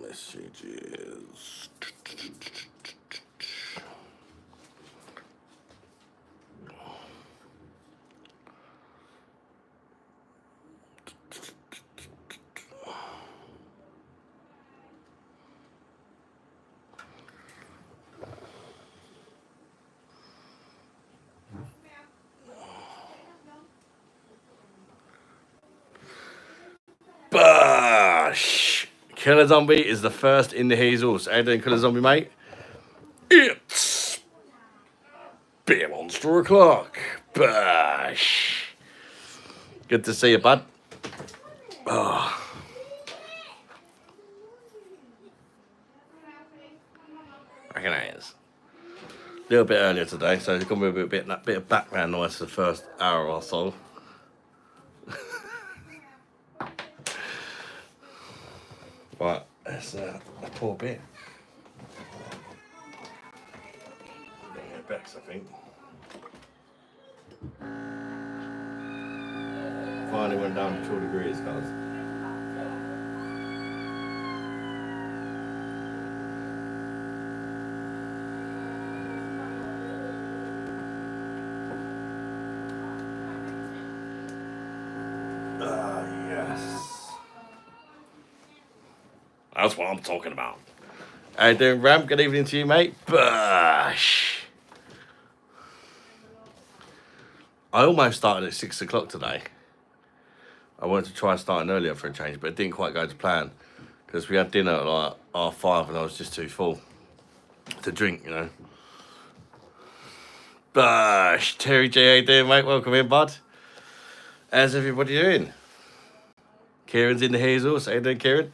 messages. Bash! Killer Zombie is the first in the hazels. How you doing, Killer Zombie, mate? It's Beer Monster o'clock. Bash! Good to see you, bud. Oh. I reckon it is. A little bit earlier today, so it's going to be a bit of background noise for the first hour or so. Right, let's pour a beer. Bex, I think. Finally went down to 2 degrees, guys. Yes. That's what I'm talking about. How you doing, Ram? Good evening to you, mate. Bash. I almost started at 6 o'clock today. I wanted to try starting earlier for a change, but it didn't quite go to plan because we had dinner at like 5:30 and I was just too full to drink, you know. Bash. Terry J, how you doing, mate? Welcome in, bud. How's everybody doing? Kieran's in the hazels. How you doing, Kieran?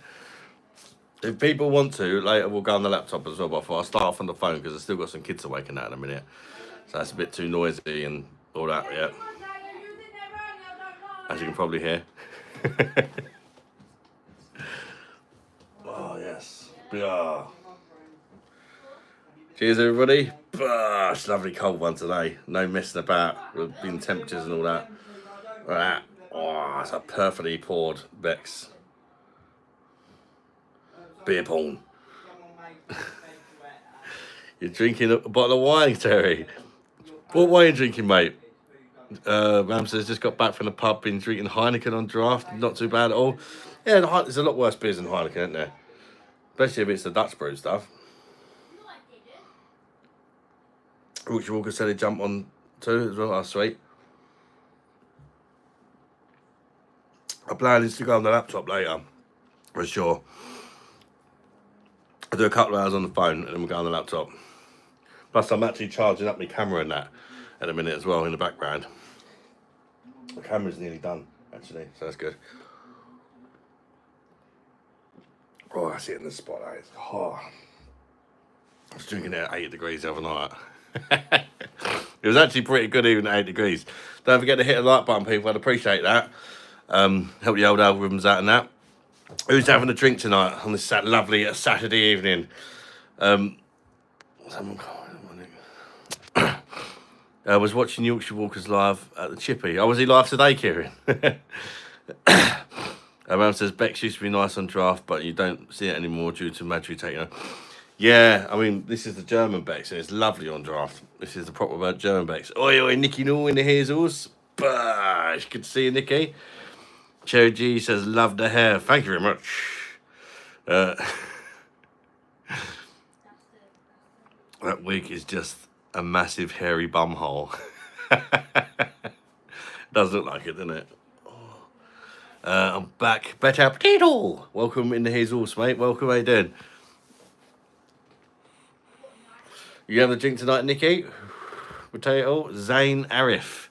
If people want to, later we'll go on the laptop as well, but I thought I'll start off on the phone because I've still got some kids awake in that in a minute. So that's a bit too noisy and all that, yeah. As you can probably hear. Oh, yes. Yeah. Cheers, everybody. It's a lovely cold one today. No messing about with being temperatures and all that. Right. Oh, it's a perfectly poured Bex. Beer pong. You're drinking a bottle of wine, Terry. What wine are you drinking, mate? Ram says just got back from the pub, been drinking Heineken on draft. Not too bad at all. Yeah, there's a lot worse beers than Heineken, isn't there? Especially if it's the Dutch brew stuff. Richard Walker said he'd jump on too as well. That's sweet. I plan is to go on the laptop later, for sure. I'll do a couple of hours on the phone and then we'll go on the laptop. Plus, I'm actually charging up my camera and that in a minute as well in the background. The camera's nearly done, actually, so that's good. Oh, I see it in the spotlight. Oh. I was drinking it at 8 degrees the other night. It was actually pretty good even at 8 degrees. Don't forget to hit the like button, people. I'd appreciate that. Help the old algorithms out and that. Who's having a drink tonight on this lovely Saturday evening? I was watching Yorkshire Walkers live at the Chippy. Oh, was he live today, Kieran? Ram says, Bex used to be nice on draft, but you don't see it anymore due to Madry taking her. Yeah, I mean, this is the German Bex, and it's lovely on draft. This is the proper German Bex. Oi, oi, Nicky Nall in the hazels. Bah, good to see you, Nicky. Cherry G says, love the hair. Thank you very much. That wig is just a massive hairy bum hole. Does look like it, doesn't it? I'm back. Better potato. Welcome in the hazels, mate. Welcome, how you doing? You have a drink tonight, Nikki? Potato. Zayn Arif.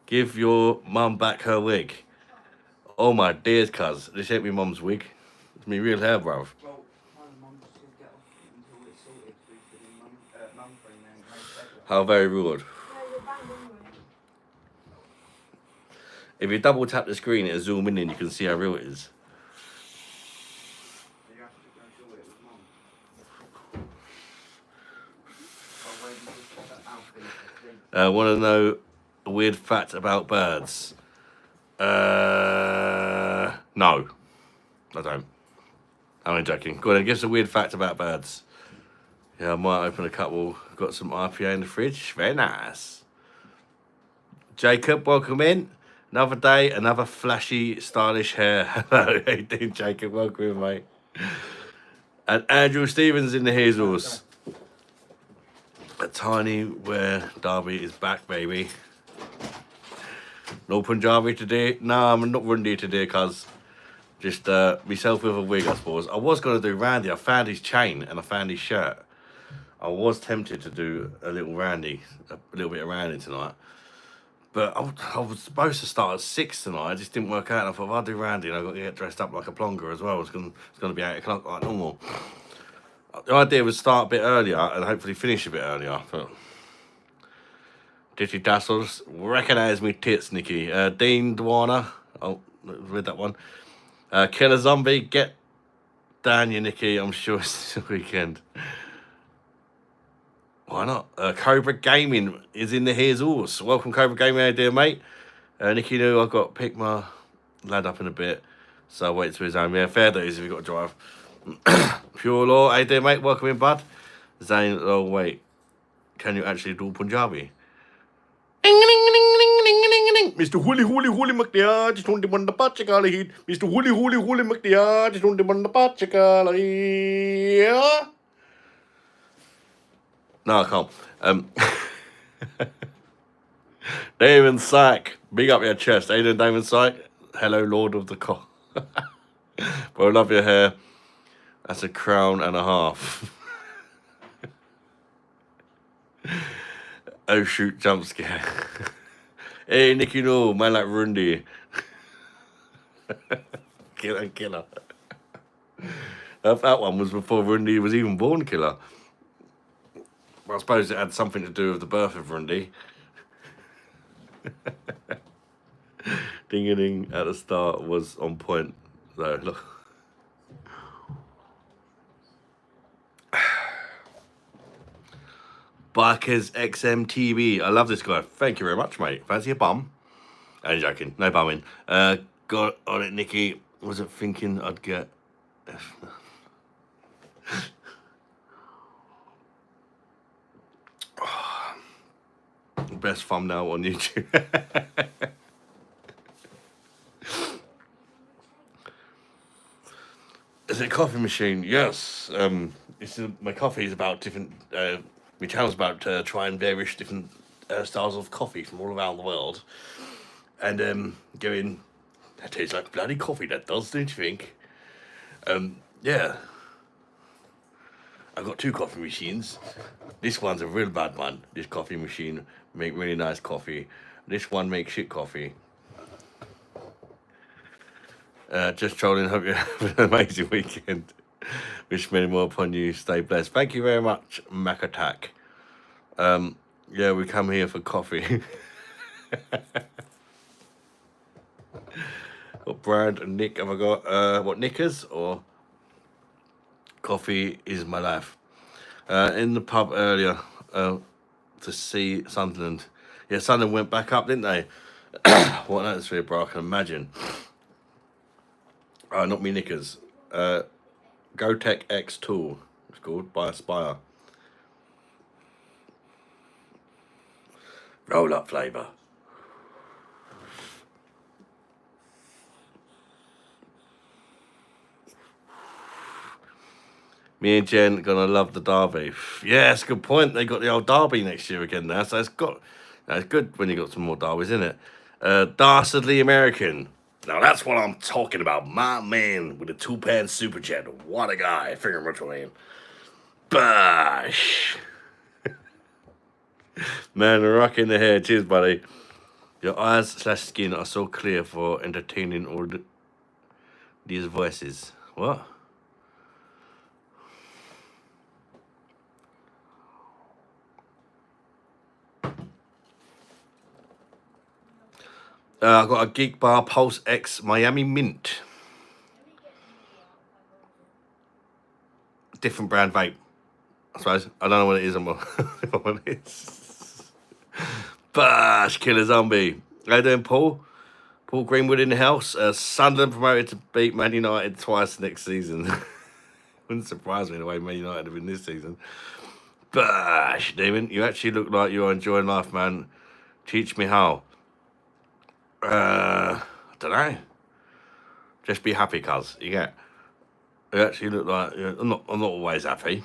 Give your mum back her wig. Oh my dears, cuz. This ain't my mum's wig. It's me real hair, bruv. How very rude. If you double tap the screen, it'll zoom in and you can see how real it is. Want to know a weird fact about birds? No, I don't. I'm joking. Go on, give us a weird fact about birds. Yeah, I might open a couple. Got some IPA in the fridge. Very nice. Jacob, welcome in. Another day, another flashy, stylish hair. Hello, how you doing, Jacob? Welcome in, mate. And Andrew Stevens in the Hazels. A tiny where Derby is back, baby. No Punjabi today. No, I'm not Rundi today, cuz just myself with a wig, I suppose. I was going to do Randy. I found his chain and I found his shirt. I was tempted to do a little little bit of Randy tonight. But I was supposed to start at 6 tonight. It just didn't work out. I thought, if I do Randy, and I've got to get dressed up like a plonker as well. It's going to be 8 o'clock like normal. The idea was start a bit earlier and hopefully finish a bit earlier. But Ditty Dazzles, recognise me tits, Nikki. Dean Dwana, oh, read that one. Killer Zombie, get down you, Nikki. I'm sure it's the weekend. Why not? Cobra Gaming is in the Hazels. Welcome, Cobra Gaming, how you doing, mate? Nikki knew I've got to pick my lad up in a bit, so I'll wait till he's home. Yeah, fair days if you've got to drive. Pure Law, how you doing, mate? Welcome in, bud. Zane, oh, wait. Can you actually do Punjabi? Mr. Huli Huli Huli McDear, just on the one the Pachakali. Mr. Huli Huli Huli McDear, just on the one the Pachakali. No, I can't. Damon Sack, big up your chest. How you doing, Damon Sack? Hello, Lord of the Cock. Bro, love your hair. That's a crown and a half. Oh, shoot, jump scare. Hey, Nicky, no, man like Rundi. Killer. That one was before Rundi was even born, Killer. Well, I suppose it had something to do with the birth of Rundi. Ding-a-ding at the start was on point, though. Look. Barkers XMTV. I love this guy. Thank you very much, mate. Fancy a bum? I'm joking. No bumming. Got on it, Nikki. Wasn't thinking I'd get... Best thumbnail on YouTube. Is it a coffee machine? Yes. My coffee is about different... my channel's about trying various different styles of coffee from all around the world. And going, that tastes like bloody coffee, that does, don't you think? Yeah. I've got 2 coffee machines. This one's a real bad one. This coffee machine make really nice coffee. This one makes shit coffee. Just trolling. Hope you have an amazing weekend. Wish many more upon you. Stay blessed. Thank you very much, Mac Attack. Yeah, we come here for coffee. What brand and Nick have I got? What, Knickers or coffee is my life? In the pub earlier to see Sunderland. Yeah, Sunderland went back up, didn't they? What an atmosphere, bro, I can imagine. Not me Knickers. GoTech X2, it's called, by Aspire. Roll up flavour. Me and Jen gonna love the derby. Yeah, that's a good point. They got the old derby next year again now, so it's good when you got some more derbies, isn't it? Dastardly American. Now that's what I'm talking about. My man with a 2-pan super jet. What a guy. Finger between. Bash. Man, rocking the hair. Cheers, buddy. Your eyes/skin are so clear for entertaining all these voices. What? I've got a Geek Bar Pulse X Miami Mint. Different brand vape, I suppose. I don't know what it is. What it is. Bash, Killer Zombie. How you doing, Paul? Paul Greenwood in the house. Sunderland promoted to beat Man United twice next season. Wouldn't surprise me the way Man United have been this season. Gosh, Damon, you actually look like you're enjoying life, man. Teach me how. I don't know. Just be happy, cuz. You get. You actually look like I'm not always happy,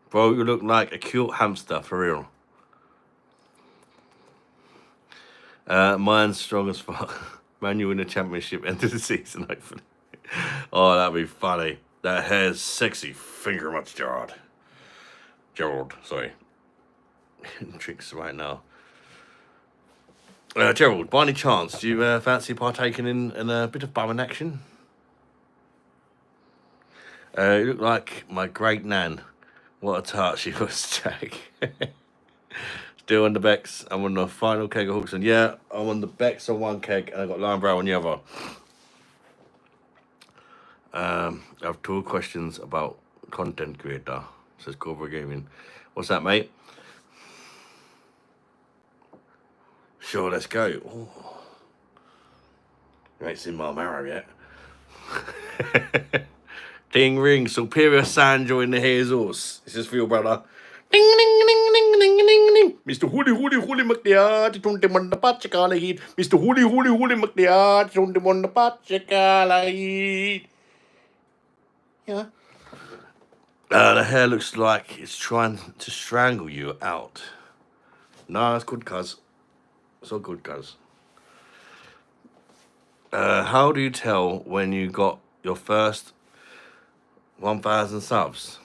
bro. You look like a cute hamster for real. Mine's strong as fuck. Man, you win the championship end of the season, hopefully. Oh, that'd be funny. That hair's sexy. Finger much, Gerard. Gerald, sorry. Tricks right now. Gerald, by any chance, do you fancy partaking in a bit of bumming action? You look like my great nan. What a tart she was, Jack. Still on the Becks. I'm on the final keg of Hawkson. Yeah, I'm on the Becks on one keg, and I've got Lion Brow on the other. I have 2 questions about content creator, says Cobra Gaming. What's that, mate? Sure, let's go. Ooh. You ain't seen Marmaro yet. Ding ring, Superior Sandro in the Hazels. This is for your brother. Ding ding ding ding ding ding ding. Mr. Hooli McLeod, don't them on the Pachacala heat. Mr. Hooli McLeod, don't them on the Pachacala heat. Yeah. The hair looks like it's trying to strangle you out. No, that's good, cuz. So good, cuz. How do you tell when you got your first 1,000 subs?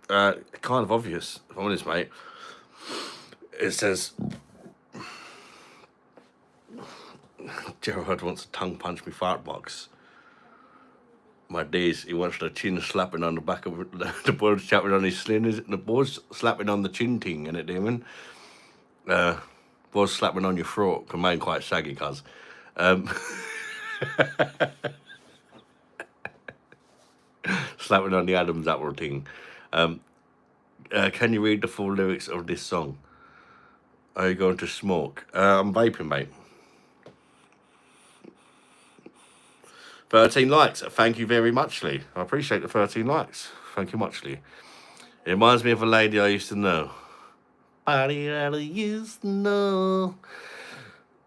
Kind of obvious, if I'm honest, mate. It says Gerard wants to tongue punch me fart box. My days, he wants the chin slapping on the back of the board slapping on his sling, the board's slapping on the chin ting, and it, Damon. Board's slapping on your throat, because mine quite saggy, cuz. Slapping on the Adam's apple ting. Can you read the full lyrics of this song? Are you going to smoke? I'm vaping, mate. 13 likes. Thank you very much, Lee. I appreciate the 13 likes. Thank you much, Lee. It reminds me of a lady I used to know. Body that I used to know.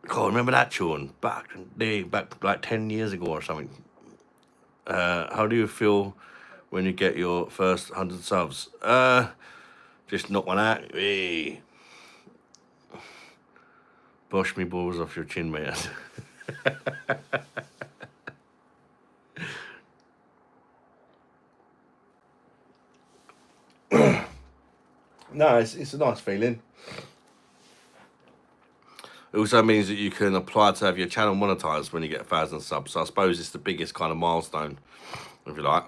God, remember that tune? Back like 10 years ago or something. How do you feel when you get your first 100 subs? Just knock one out. Hey. Brush me balls off your chin, mate. No, it's a nice feeling. It also means that you can apply to have your channel monetized when you get 1,000 subs. So I suppose it's the biggest kind of milestone, if you like.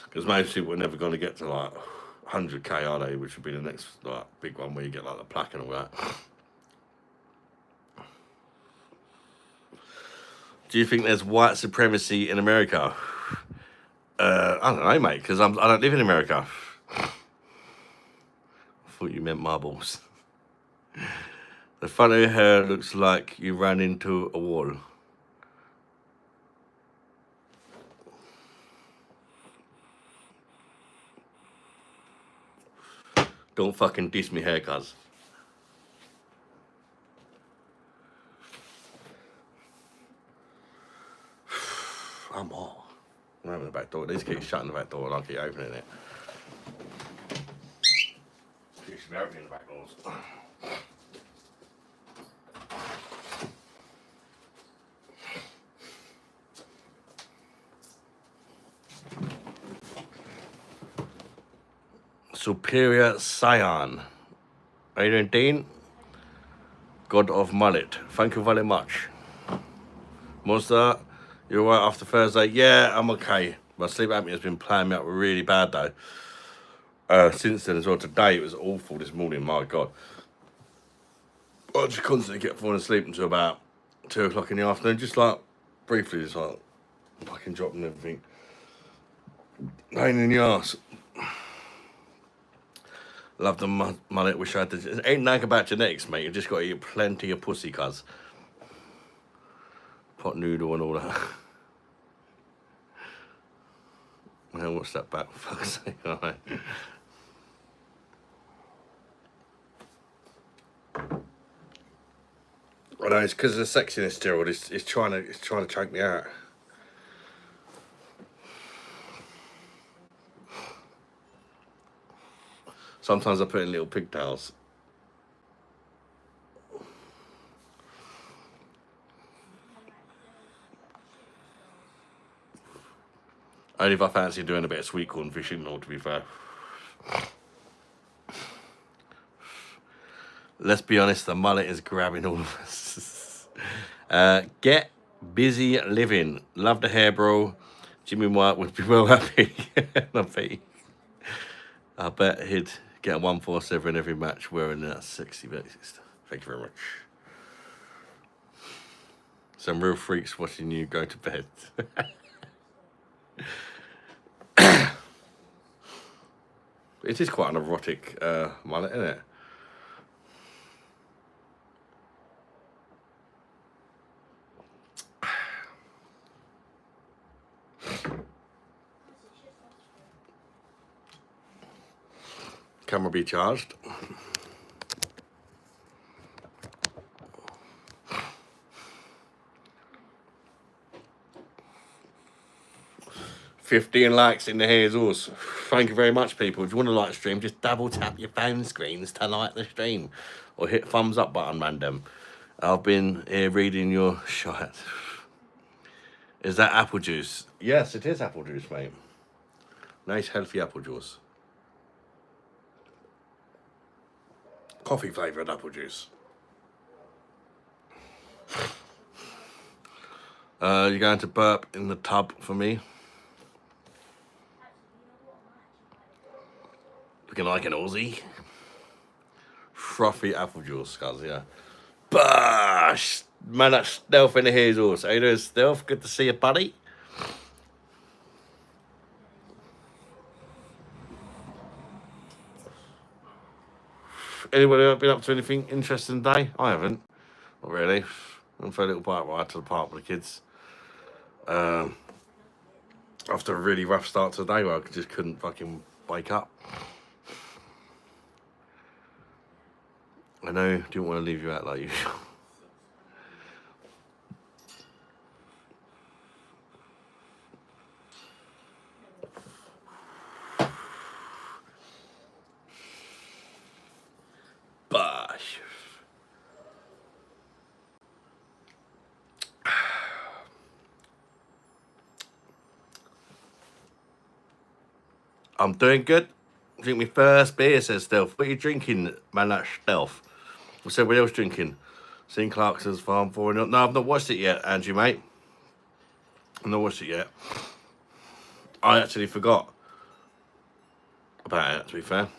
Because most people are never going to get to like 100k, are they? Which would be the next like big one where you get like the plaque and all that. Do you think there's white supremacy in America? I don't know, mate, because I don't live in America. I thought you meant marbles. The front of your hair looks like you ran into a wall. Don't fucking diss me hair, cuz. I'm all. I'm opening the back door. These keep shutting the back door and I keep opening it. You should be opening the back doors. Superior Scion. How you doing, Dean? God of Mullet. Thank you very much. Monster, you're right after Thursday? Yeah, I'm okay. My sleep apnea has been playing me up really bad though. Since then as well. Today it was awful this morning, my God. I just constantly kept falling asleep until about 2 o'clock in the afternoon. Just like, briefly, just like, fucking dropping everything. Pain in the arse. Love the mullet. Wish I had to. Ain't nothing about genetics, mate. You just got to eat plenty of pussy, cuz. Pot noodle and all that. What's that back? Fuck's sake. All right. I know it's because of the sexiness steroid. It's trying to choke me out. Sometimes I put in little pigtails. Only if I fancy doing a bit of sweet corn fishing, or to be fair. Let's be honest, the mullet is grabbing all of us. Get busy living. Love the hair, bro. Jimmy White would be well happy. I bet he'd get a 147 every match wearing that sexy vest. Thank you very much. Some real freaks watching you go to bed. It is quite an erotic mullet, isn't it? Camera be charged. $15 likes in the Hazels. Thank you very much, people. If you want to like the stream, just double tap your phone screens to like the stream. Or hit thumbs up button, random. I've been here reading your shot. Is that apple juice? Yes, it is apple juice, mate. Nice, healthy apple juice. Coffee flavoured apple juice. You're going to burp in the tub for me. Looking like an Aussie. Frothy apple juice, guys, yeah. Bash! Man, that's Stealth in the Hazels. How you doing, Stealth? Good to see you, buddy. Anybody been up to anything interesting today? I haven't. Not really. Went for a little bike ride to the park with the kids. After a really rough start to the day where I just couldn't fucking wake up. I know, didn't want to leave you out like usual. Bosh. I'm doing good. Drink my first beer, says Stealth. What are you drinking, man? That's Stealth. What's everybody else drinking? Seen Clarkson's Farm 4. No, I've not watched it yet, Andrew, mate. I've not watched it yet. I actually forgot about it, to be fair.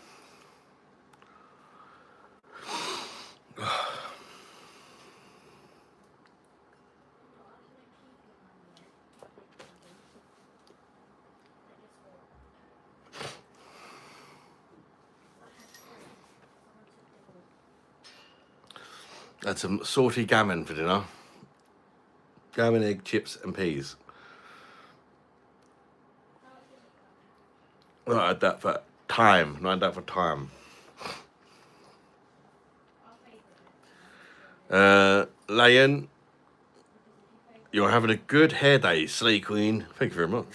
Had some salty gammon for dinner. Gammon, egg, chips and peas. I had that for time. Not had that for time. Lion, you're having a good hair day, Slay Queen. Thank you very much.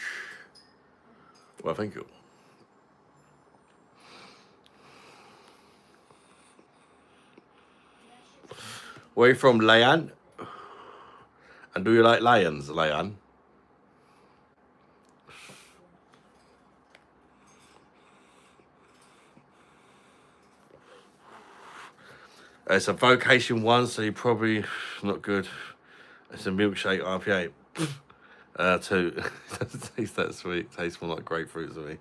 Well, thank you. Where are you from, Layan? And do you like lions, Layan? It's a Vocation 1, so you're probably not good. It's a milkshake IPA. 2. Doesn't taste that sweet. Tastes more like grapefruit to me.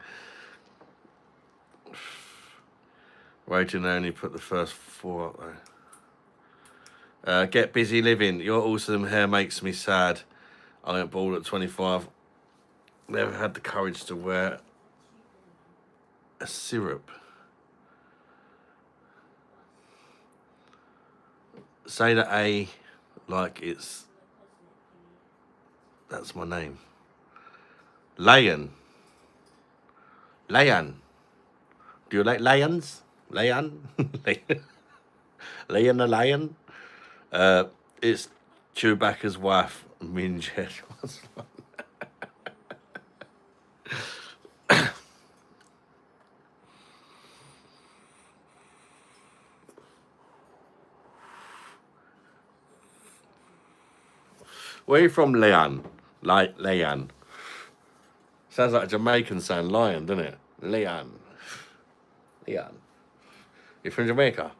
Raging only put the first 4 up there. Get busy living. Your awesome hair makes me sad. I went bald at 25. Never had the courage to wear a syrup. Say the A like that's my name. Lion. Lion. Do you like lions? Lion? Lion the lion? It's Chewbacca's wife, Minjet. Where are you from, Leon? Like Leon. Sounds like a Jamaican saying lion, doesn't it? Leon. Leon. You're from Jamaica?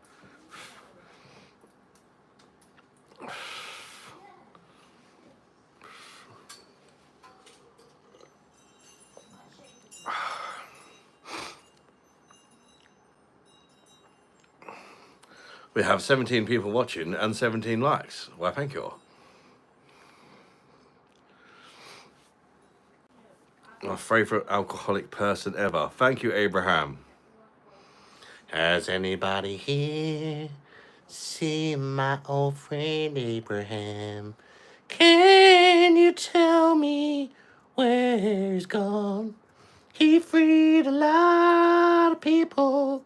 We have 17 people watching and 17 likes. Well, thank you. My favourite alcoholic person ever. Thank you, Abraham. Has anybody here seen my old friend Abraham? Can you tell me where he's gone? He freed a lot of people,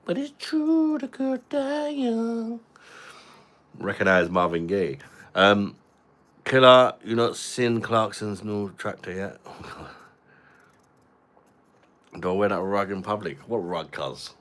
but it's true the good die young. Recognise Marvin Gaye. Killer, you not seen Clarkson's new tractor yet? Do I wear that rug in public? What rug, cuz?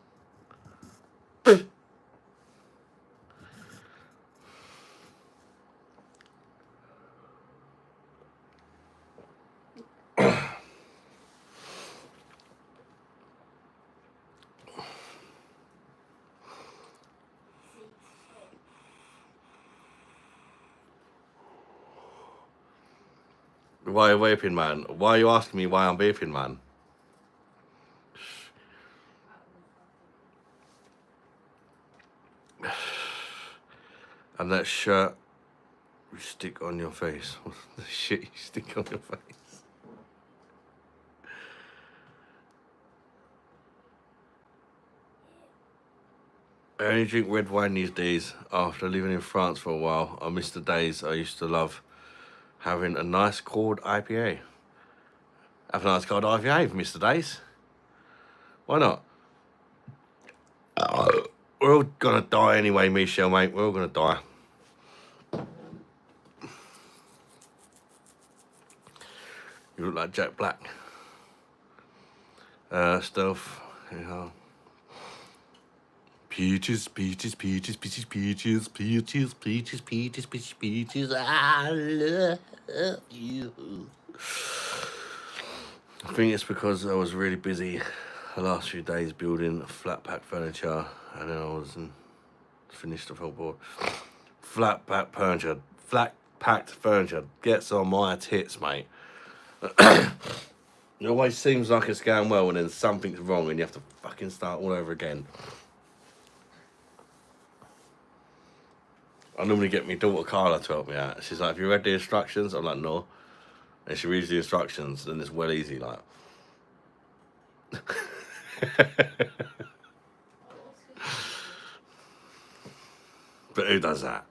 Why are you vaping, man? Why are you asking me why I'm vaping, man? And that shirt you stick on your face. The shit you stick on your face. I only drink red wine these days. After living in France for a while, I miss the days I used to love having a nice cold IPA. Have a nice cold IPA, Mr. Days. Why not? We're all gonna die anyway, Michelle, mate. We're all gonna die. You look like Jack Black. Stealth. Yeah. Peaches, peaches, peaches, peaches, peaches, peaches, peaches, peaches, peaches, peaches. I love you. I think it's because I was really busy the last few days building flat pack furniture, and then I wasn't finished the whole board. Flat packed furniture gets on my tits, mate. It always seems like it's going well, and then something's wrong, and you have to fucking start all over again. I normally get my daughter Carla to help me out. She's like, "Have you read the instructions?" I'm like, "No." And she reads the instructions, and it's well easy, like. But who does that?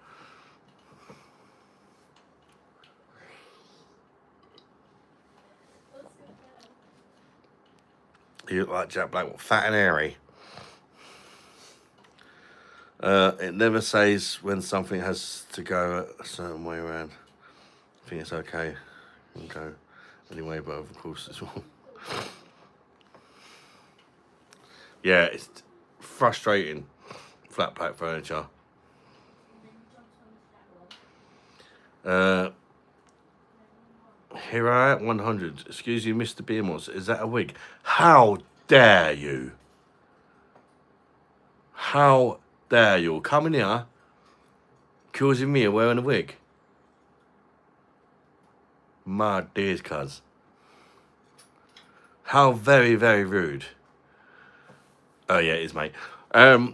You look like Jack Black, fat and hairy. It never says when something has to go a certain way around. I think it's okay. You can go anyway, but of course it's wrong. Yeah, it's frustrating. Flat pack furniture. Here I at 100. Excuse you, Mr. Beermos. Is that a wig? How dare you? How dare you? Come in here, accusing me of wearing a wig. My days, cuz. How very, very rude. Oh, yeah, it is, mate.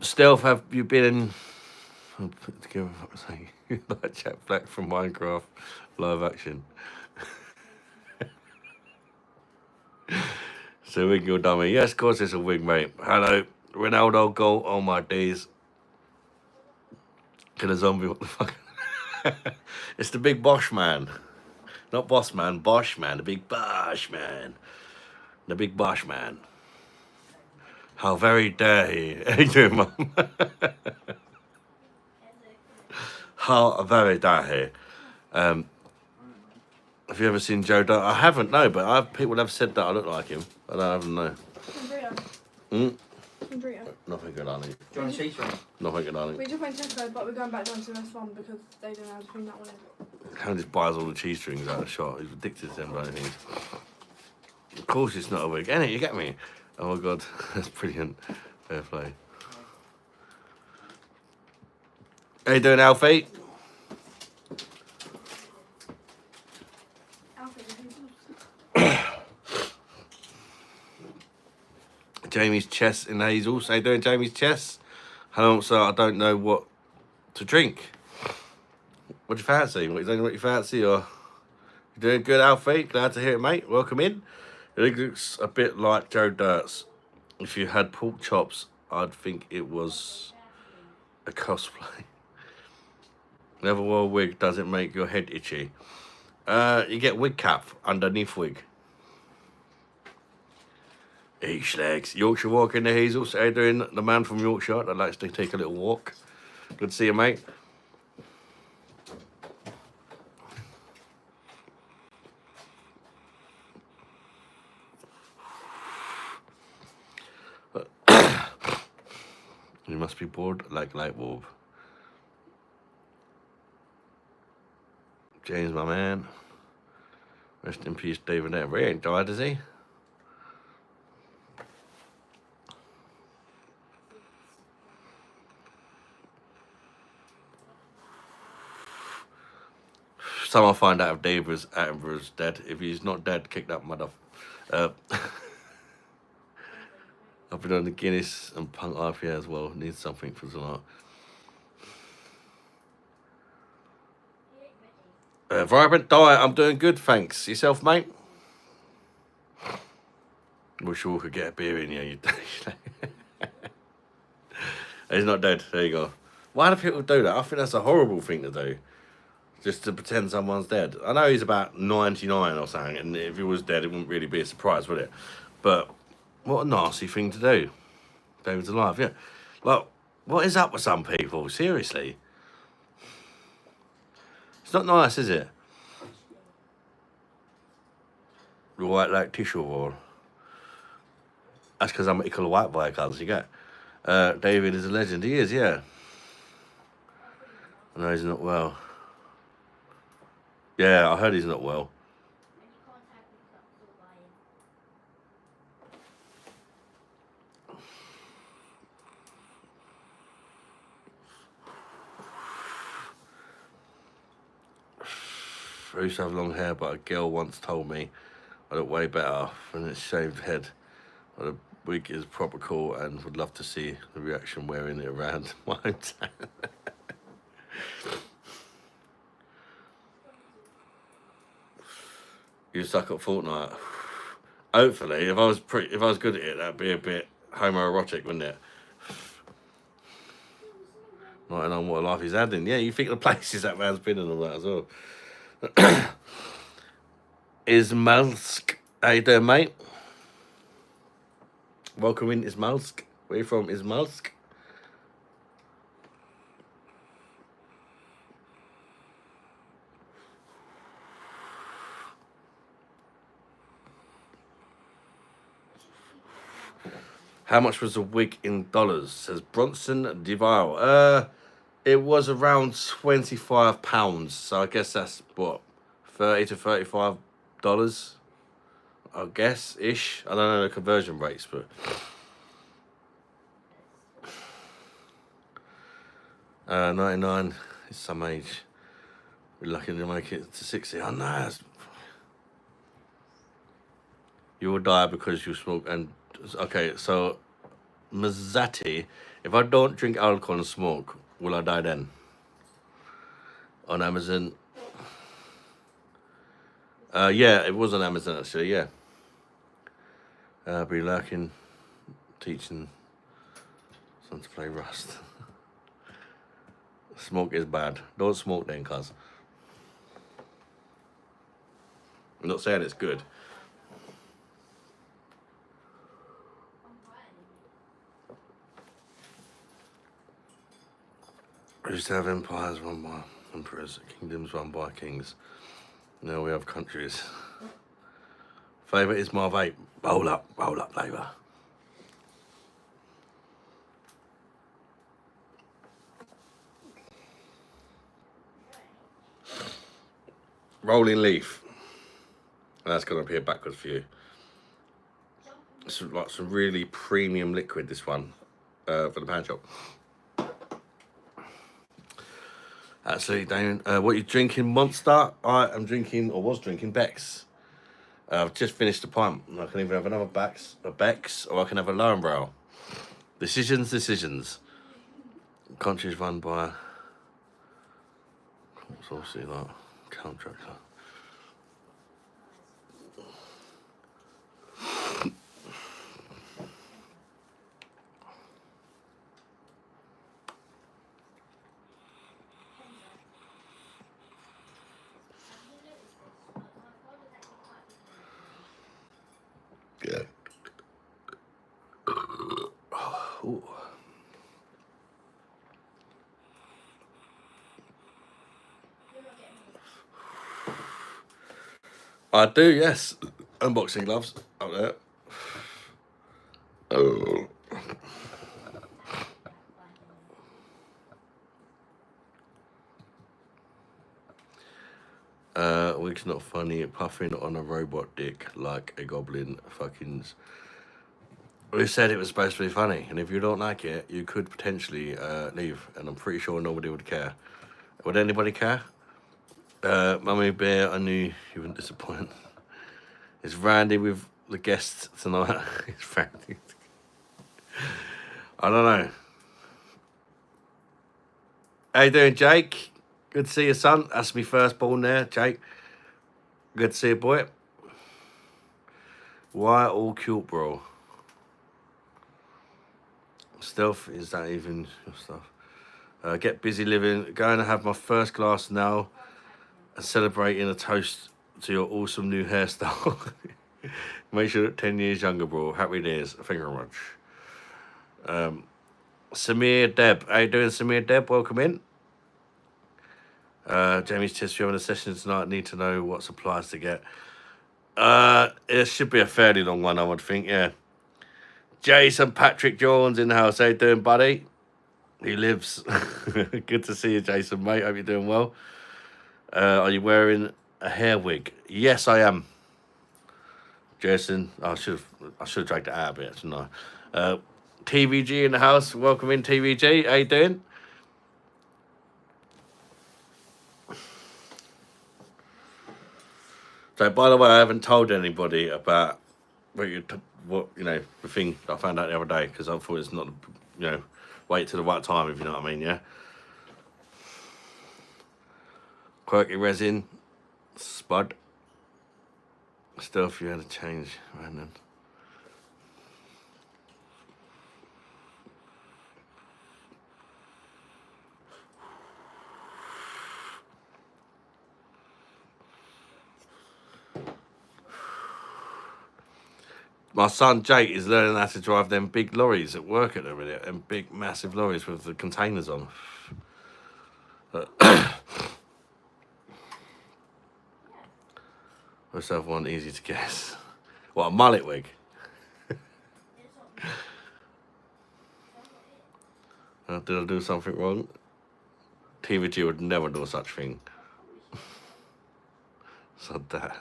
Stealth, have you been in... Put together, like Jack Black from Minecraft live action. So wig your dummy. Yes, of course it's a wig, mate. Hello, Ronaldo goal. Oh my days. Killer zombie, what the fuck? It's the big Bosch man. Not boss man, Bosch man. The big Bosch man. The big Bosch man. How very dare he? How you doing, Mum? How very dare he? Have you ever seen Joe Dirt? I haven't, no, but people have said that I look like him. But I haven't, no. Nothing good, Arnie. Do you want a cheese one? Nothing good, Arnie. We just went Tesco, but we're going back down to the restaurant because they don't know how to bring that one in. Cam just buys all the cheese strings out of the shop. He's addicted to them bloody things. Of course it's not a wig, innit? You get me? Oh my god, that's brilliant. Fair play. How you doing, Alfie? Jamie's chest in Hazel's. How you doing, Jamie's chest? Hello, sir. I don't know what to drink. What do you fancy? What you fancy? Or you doing good, Alfie? Glad to hear it, mate. Welcome in. It looks a bit like Joe Dirt's. If you had pork chops, I'd think it was a cosplay. Never wore a wig. Does it make your head itchy? You get wig cap underneath wig. Each legs. Yorkshire walk in the Hazel. So how you doing, the man from Yorkshire that likes to take a little walk? Good to see you, mate. You must be bored like light bulb. James, my man. Rest in peace, David Attenborough. He ain't died, is he? Someone find out if David Attenborough's dead. If he's not dead, kick that mother. I've been on the Guinness and Punk IPA as well. Need something for tonight. Vibrant diet. I'm doing good, thanks. Yourself, mate? Wish you all could get a beer in here. He's not dead. There you go. Why do people do that? I think that's a horrible thing to do. Just to pretend someone's dead. I know he's about 99 or something, and if he was dead, it wouldn't really be a surprise, would it? But what a nasty thing to do. David's alive, yeah. Like, what is up with some people? Seriously. It's not nice, is it? White like tissue roll. That's because I'm what you call a white boy, cuz you get. David is a legend. He is, yeah. I know he's not well. Yeah, I heard he's not well. I used to have long hair, but a girl once told me I look way better than a shaved head. But a wig is proper cool and would love to see the reaction wearing it around my hometown. You suck at Fortnite. Hopefully, if I was good at it, that'd be a bit homoerotic, wouldn't it? Not knowing what a life he's had in. Yeah, you think the places that man's been and all that as well. Ismalsk. How you doing, mate? Welcome in, Ismalsk. Where you from, Ismalsk? How much was the wig in dollars? Says Bronson DeVille. It was around £25, so I guess that's what, $30 to $35, I guess ish. I don't know the conversion rates, but 99 is some age. We're lucky to make it to 60. I know. You will die because you smoke and. Okay, so Mazzati, if I don't drink alcohol and smoke, will I die then? On Amazon. Yeah, it was on Amazon actually, yeah. Be lurking, teaching someone to play Rust. Smoke is bad. Don't smoke then, cuz. I'm not saying it's good. We used to have empires run by emperors, kingdoms run by kings. Now we have countries. Favourite is my vape. Roll up, Labour. Rolling Leaf. That's going to appear backwards for you. It's like some really premium liquid, this one, for the pan shop. Absolutely, Damien. What are you drinking, Monster? I am drinking, or was drinking, Beck's. I've just finished a pint. I can either have another Beck's, or I can have a Lowenbrow. Decisions. Countries run by, what's obviously like, contractor. Yeah. Ooh. I do, yes. Unboxing gloves up there. Oh. Wig's not funny. Puffing on a robot dick like a goblin. Fuckings. We said it was supposed to be funny, and if you don't like it, you could potentially leave, and I'm pretty sure nobody would care. Would anybody care? Mummy Bear, I knew you wouldn't disappoint. It's Randy with the guests tonight. It's Randy. I don't know. How you doing, Jake? Good to see you, son. That's my firstborn there, Jake. Good to see you, boy. Why all cute, bro? Stealth, is that even your stuff? Get busy living. Going to have my first glass now and celebrating a toast to your awesome new hairstyle. Make sure that 10 years younger, bro. Happy days. Thank you very much. Samir Deb. How you doing, Samir Deb? Welcome in. Jamie's test you having a session tonight. Need to know what supplies to get. It should be a fairly long one, I would think, yeah. Jason Patrick Jones in the house. How you doing, buddy? He lives. Good to see you, Jason, mate. Hope you're doing well. Are you wearing a hair wig? Yes, I am. Jason, I should have dragged it out a bit, shouldn't I? TVG in the house. Welcome in, TVG. How you doing? So, by the way, I haven't told anybody about what the thing I found out the other day, because I thought it's not, wait till the right time, if you know what I mean, yeah? Quirky resin, spud. Still, if you had to change, random. My son Jake is learning how to drive them big lorries at work at the minute, and big, massive lorries with the containers on. Let's have one easy to guess. What, a mullet wig? Did I do something wrong? TVG would never do such thing. So that.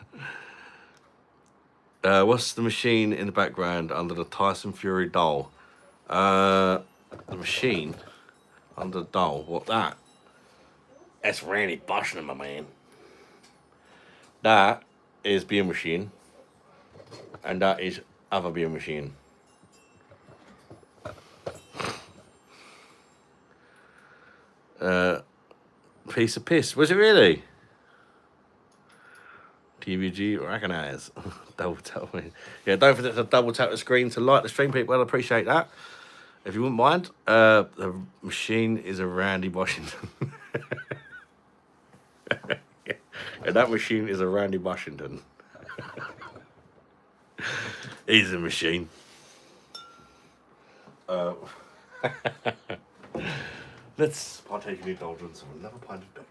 What's the machine in the background under the Tyson Fury doll? The machine under the doll. What that? That's Randy Bushman, my man. That is beer machine, and that is other beer machine. Piece of piss. Was it really? TVG recognize. Double tap. Yeah, don't forget to double tap the screen to like the stream, people. I appreciate that. If you wouldn't mind, the machine is a Randy Washington. And that machine is a Randy Washington. He's a machine. Let's partake in the indulgence of another pint of Bex.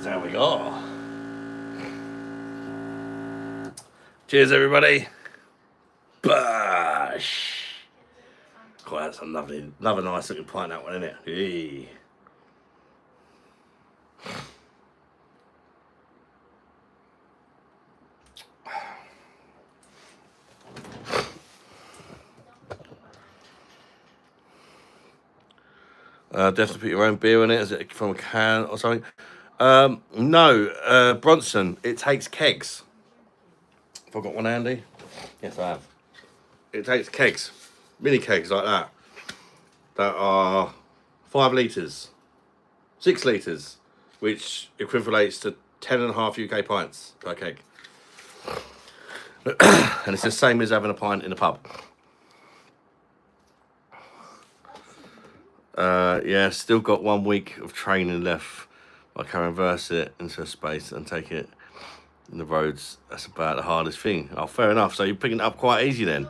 There we go. Cheers, everybody. Bash. Quite that's another nice looking pint, that one, isn't it? Hey. Definitely put your own beer in it. Is it from a can or something? No, Bronson. It takes kegs. Have I got one handy? Yes, I have. It takes kegs, mini kegs like that are 5 litres, 6 litres, which equivalates to 10.5 UK pints per keg. And it's the same as having a pint in a pub. Yeah, still got 1 week of training left. I can reverse it into a space and take it in the roads. That's about the hardest thing. Oh, fair enough. So you're picking it up quite easy then.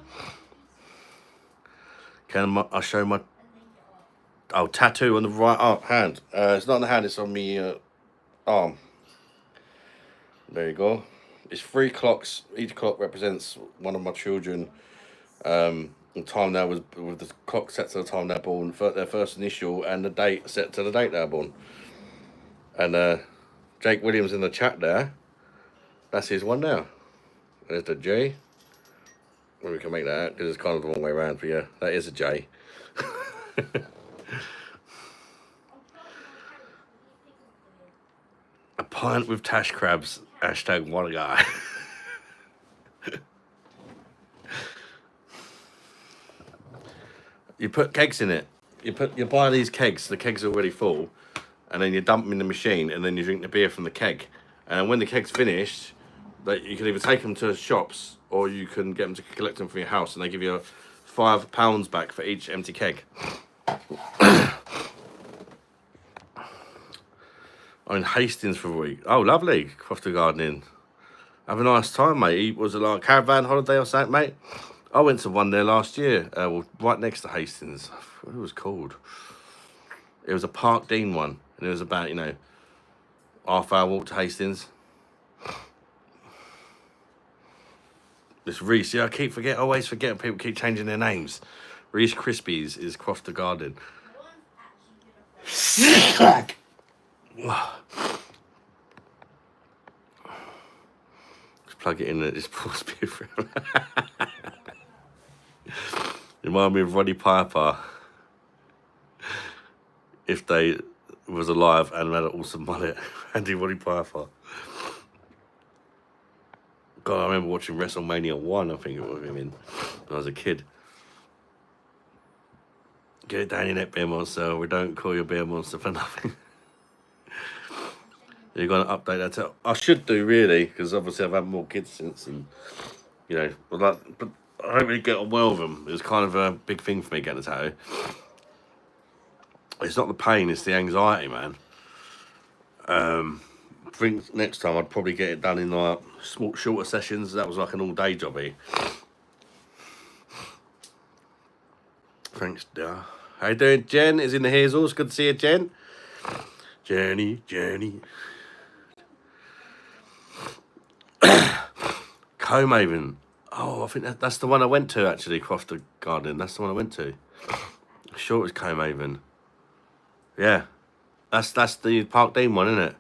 Can I show my tattoo on the right hand? It's not on the hand, it's on my arm. There you go. It's 3 clocks. Each clock represents one of my children. The time now was with the clock set to the time they're born, their first initial, and the date set to the date they're born. And Jake Williams in the chat there, that's his one now. There's the J. Well, we can make that out because it's kind of the wrong way around, but yeah, that is a J. A pint with Tash Crabs. Hashtag one guy. You put kegs in it. You buy these kegs. The kegs are already full, and then you dump them in the machine, and then you drink the beer from the keg. And when the keg's finished, that you can either take them to shops or you can get them to collect them from your house, and they give you £5 back for each empty keg. I'm in Hastings for a week. Oh, lovely. Crofter Gardening. Have a nice time, mate. Was it like a caravan holiday or something, mate? I went to one there last year, well, right next to Hastings. I forgot what it was called. It was a Park Dean one, and it was about, half-hour walk to Hastings. This Reese, yeah, always forgetting people keep changing their names. Reese Krispies is Crofter Garden. Just plug it in there, just pause beer for him. Remind me of Roddy Piper if they was alive and had an awesome mullet. Andy Roddy Piper. God, I remember watching WrestleMania 1, I think it was him in, when I was a kid. Get it down in that beer monster. We don't call you a beer monster for nothing. You're going to update that. I should do, really, because obviously I've had more kids since, and, but I don't really get on well with them. It was kind of a big thing for me getting a tattoo. It's not the pain, it's the anxiety, man. I think next time I'd probably get it done in like shorter sessions. That was like an all-day jobby. Thanks, Dar. How you doing, Jen? Is in the Hazels. Good to see you, Jen. Jenny. Comaven. Oh, I think that's the one I went to, actually, Crofter Garden. That's the one I went to. I'm sure it was Comaven. Yeah. That's the Park Dean one, isn't it?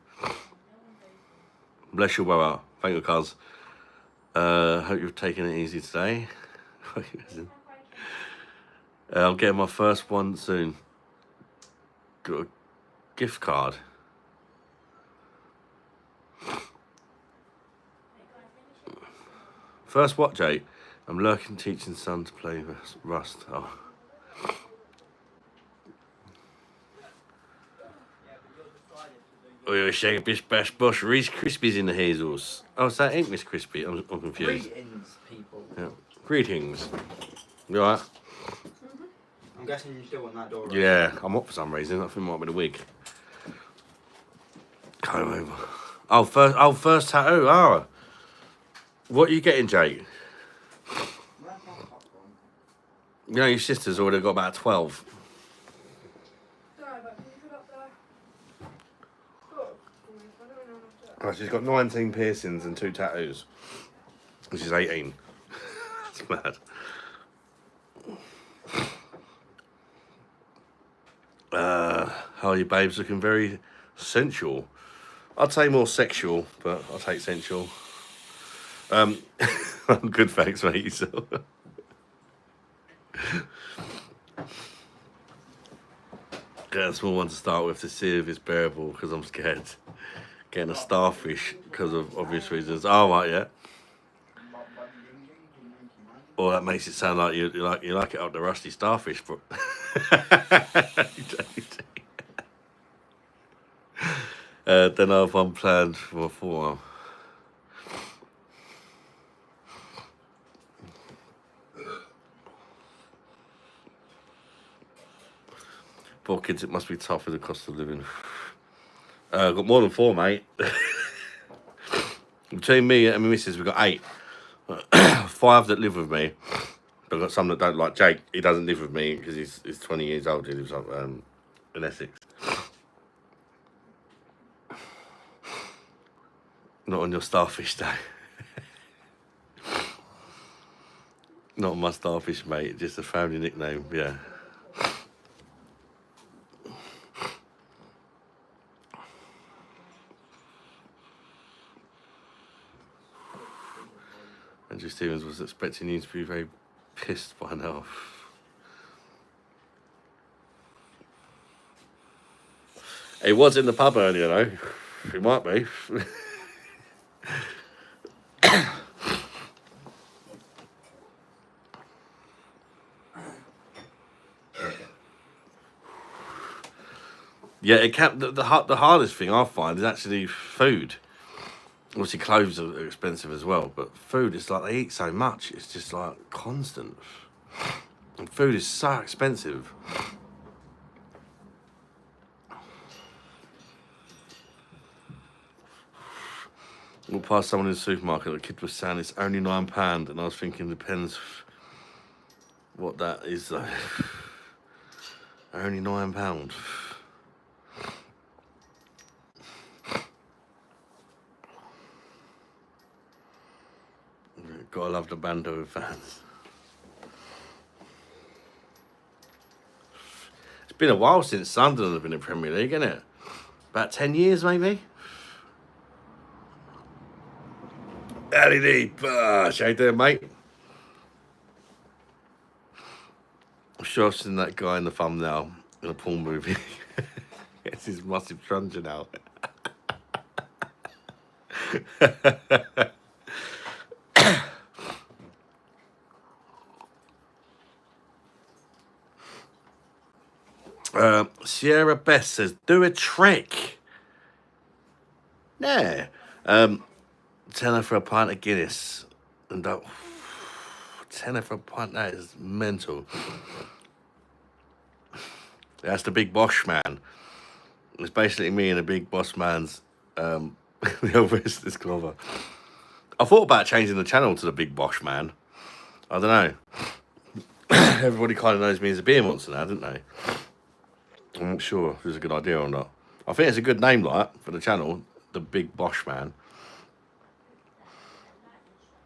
Bless you, brother. Thank you, cuz. Hope you've taken it easy today. I'm getting my first one soon. Got a gift card. First what, Jake? I'm lurking teaching son to play Rust. Oh. Oh, shake bish bash bush. Reese Krispies in the hazels. Oh, so that ain't Miss Crispy. I'm confused. Greetings, people. Yeah. Greetings. You alright? I'm guessing you're still on that door. Right? Yeah, I'm up for some reason. I think it might be the wig. Come over. First tattoo. Oh. What are you getting, Jake? Where's my popcorn? You know, your sister's already got about 12. Sorry, but can you put up the book for me? I don't know how to do it. Oh, she's got 19 piercings and 2 tattoos. Which is 18. That's mad. How are you, babes? Looking very sensual. I'd say more sexual, but I'll take sensual. I'm good, thanks, mate. Yourself. Get a small one to start with to see if it's bearable, because I'm scared. Getting a starfish because of obvious reasons. Oh, right, yeah. Well, that makes it sound like you like it up the rusty starfish, but then I have one planned for a forearm. Poor kids, it must be tough with the cost of living. Got more than 4, mate. Between me and my missus, we've got 8. 5 that live with me. I've got some that don't, like Jake. He doesn't live with me because he's 20 years old. He lives up in Essex. Not on your starfish day. Not on my starfish, mate. Just a family nickname, yeah. Andrew Stevens was expecting you to be very pissed by now. He was in the pub earlier, though. He might be. Yeah, it can't. The hardest thing I find is actually food. Obviously, clothes are expensive as well, but food is like they eat so much. It's just like constant. And food is so expensive. Walked past someone in the supermarket. The kid was saying it's only £9, and I was thinking depends what that is though. Only £9. Gotta love the Bando fans. It's been a while since Sunderland have been in Premier League, isn't it? About 10 years, maybe? LED, how you doing, mate? I'm sure I've seen that guy in the thumbnail in a porn movie. It's his massive truncheon out. Sierra Bess says, do a trick. Yeah. Tenner for a pint of Guinness. And that, tenner for a pint, that is mental. That's the Big Boss Man. It's basically me and the Big Boss Man's the old Wrestlers cover. I thought about changing the channel to the Big Boss Man. I don't know. Everybody kind of knows me as a beer monster now, don't they? I'm not sure if it's a good idea or not. I think it's a good name, like, for the channel, the Big Boss Man.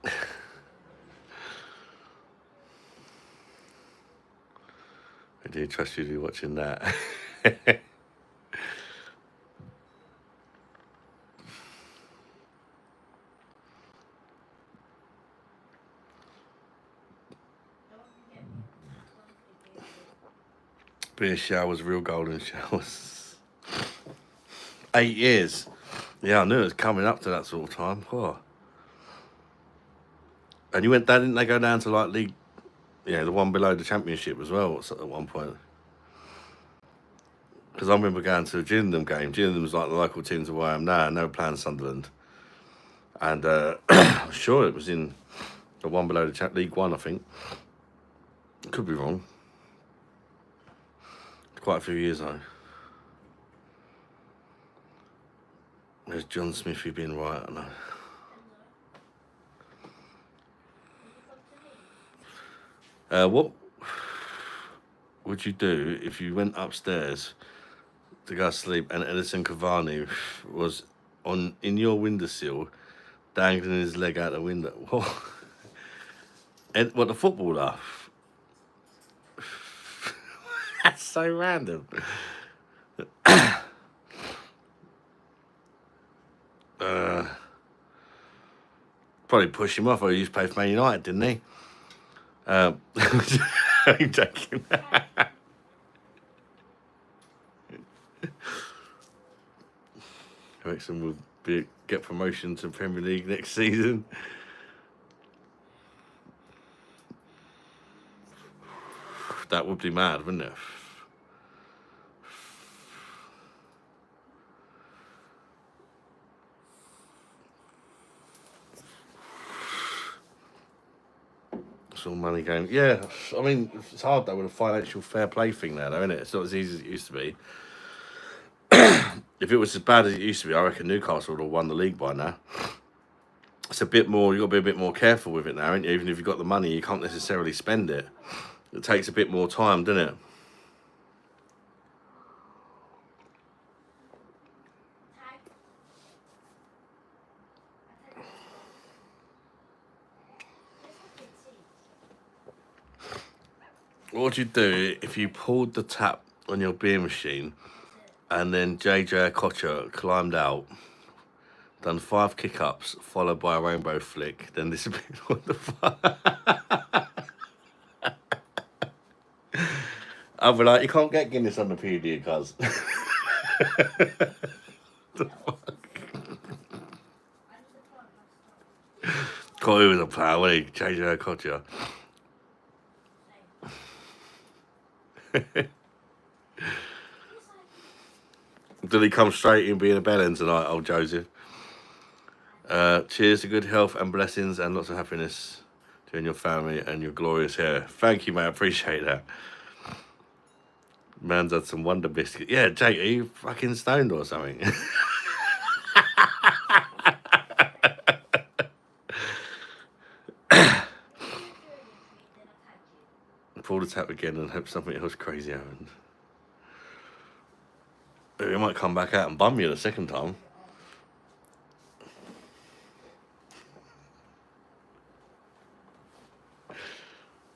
I do trust you to be watching that. Beer showers, real golden showers. 8 years. Yeah, I knew it was coming up to that sort of time. Oh. And you went down, didn't they go down to like league, the one below the championship as well at one point? Because I remember going to a Gillingham game. Gillingham was like the local team to where I am now, and they were playing Sunderland. And I'm sure it was in the one below the League One, I think. Could be wrong. Quite a few years though. There's John Smithy being right, I know. What would you do if you went upstairs to go to sleep and Edison Cavani was in your windowsill, dangling his leg out the window? What, the footballer? That's so random. Probably push him off, or he used to play for Man United, didn't he? I'm joking. Wrexham will get promotion to Premier League next season. That would be mad, wouldn't it? It's all money game. Yeah, I mean, it's hard though with a financial fair play thing now, though, isn't it? It's not as easy as it used to be. If it was as bad as it used to be, I reckon Newcastle would have won the league by now. It's a bit more, you've got to be a bit more careful with it now, ain't you? Even if you've got the money, you can't necessarily spend it. It takes a bit more time, doesn't it? What would you do if you pulled the tap on your beer machine and then JJ Okocha climbed out, done 5 kick-ups, followed by a rainbow flick, then disappeared on the fire? I'll be like, you can't get Guinness on the PD, cuz. The fuck? God, he was a player, wasn't he? JJ Okocha. Did he come straight in being a bellend tonight, old Joseph? Cheers to good health and blessings and lots of happiness to you and your family and your glorious hair. Thank you, mate. I appreciate that. Man's had some Wonder Biscuit. Yeah, Jake, are you fucking stoned or something? Pull the tap again and hope something else crazy happens. He might come back out and bum you the second time.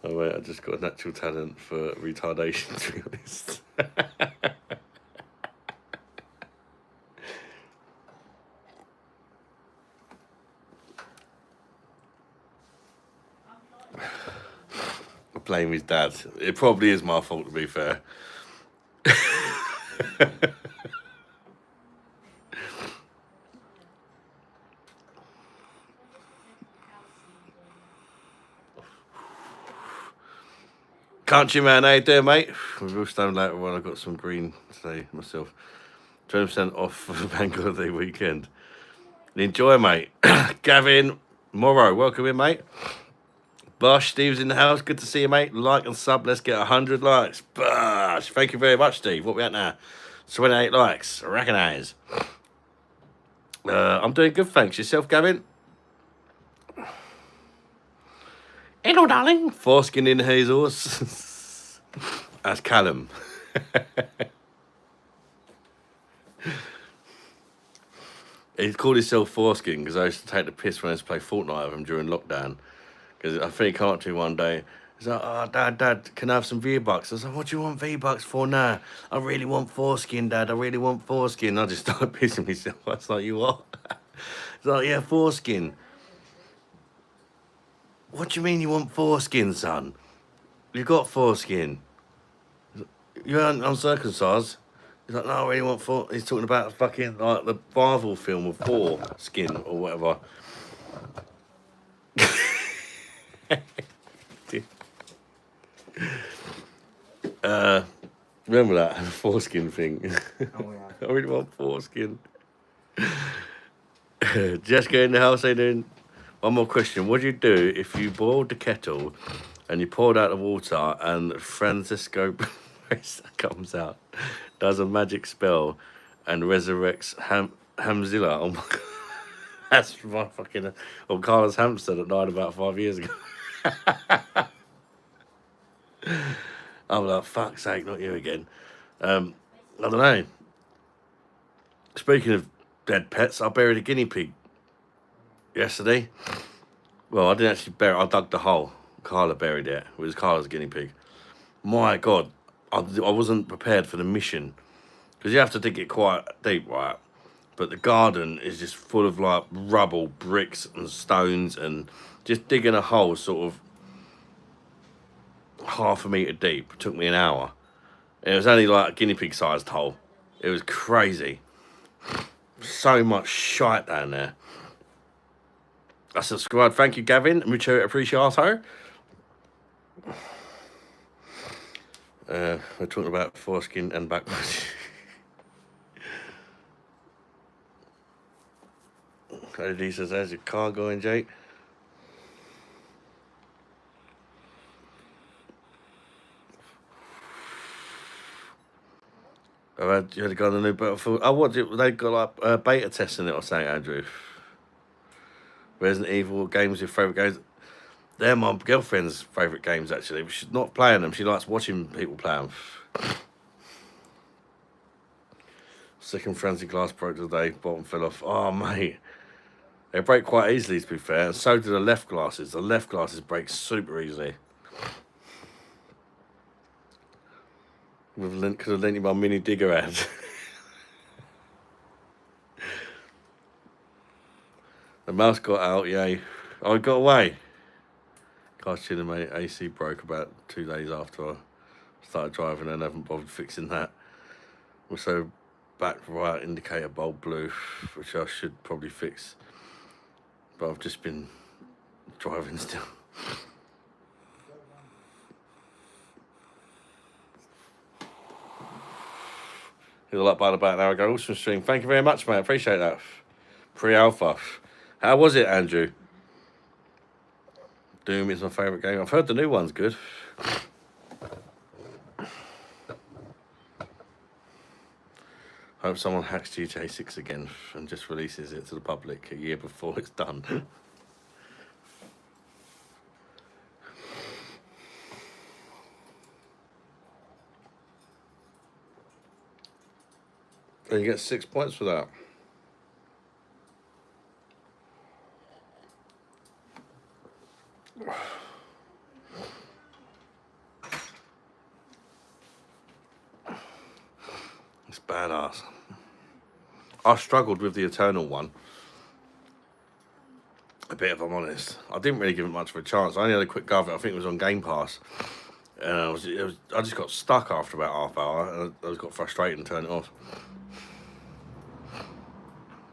Oh wait, I just got a natural talent for retardation, to be honest. I blame his dad. It probably is my fault, to be fair. Country man, how you doing, mate? We will stand later when I got some green today myself. 20% off for the Bank Holiday weekend. Enjoy, mate. Gavin Morrow, welcome in, mate. Bosh, Steve's in the house. Good to see you, mate. Like and sub. Let's get 100 likes. Bosh, thank you very much, Steve. What we at now? 28 likes. Recognise. I'm doing good, thanks. Yourself, Gavin? Hello, darling. Foreskin in Hazels. That's Callum. He called himself Foreskin because I used to take the piss when I used to play Fortnite with him during lockdown. Because I think he can't do one day. He's like, oh, Dad, can I have some V-Bucks? I was like, what do you want V-Bucks for now? I really want Foreskin, Dad. I really want Foreskin. I just started pissing myself. I was like, you what? He's like, yeah, Foreskin. What do you mean you want Foreskin, son? You got Foreskin. You aren't uncircumcised. He's like, no, I really want foreskin. He's talking about fucking, like, the Marvel film of Foreskin or whatever. Remember that foreskin thing? Oh yeah. I really want foreskin. Just get in the house, then. One more question. What do you do if you boiled the kettle and you poured out the water and Francisco comes out, does a magic spell, and resurrects Hamzilla? Oh my God. That's my fucking. Or Carlos Hamster that died about 5 years ago. I'm like, fuck's sake, not you again. I don't know. Speaking of dead pets, I buried a guinea pig yesterday. Well, I didn't actually bury it. I dug the hole. Carla buried it. It was Carla's guinea pig. My God, I wasn't prepared for the mission. Because you have to dig it quite deep, right? But the garden is just full of like rubble, bricks and stones, and just digging a hole sort of half a metre deep took me an hour. And it was only like a guinea pig sized hole. It was crazy. So much shite down there. I subscribed. Thank you, Gavin. Mucho appreciato. We're talking about foreskin and back. He says, "How's your car going, Jake?" You had to go on the new Battlefield. Oh, what? They got like beta testing it or something, Andrew? Resident Evil games, your favourite games? They're my girlfriend's favourite games, actually. She's not playing them. She likes watching people play them. Second Francie glass broke today. Bottom fell off. Oh, mate. They break quite easily, to be fair. And so do the left glasses. The left glasses break super easily. Could have lent you my mini digger ad. The mouse got out, yay. Oh, it got away. Car's chilling, mate. AC broke about 2 days after I started driving and haven't bothered fixing that. Also, back right indicator bulb blue, which I should probably fix. But I've just been driving still. Hit the like button about an hour ago. Awesome stream. Thank you very much, mate. Appreciate that. Pre-alpha. How was it, Andrew? Doom is my favourite game. I've heard the new one's good. Hope someone hacks GTA 6 again and just releases it to the public a year before it's done. And you get 6 points for that. It's badass. I struggled with the Eternal one a bit, if I'm honest. I didn't really give it much of a chance. I only had a quick go of it. I think it was on Game Pass. And I just got stuck after about half hour. And I just got frustrated and turned it off.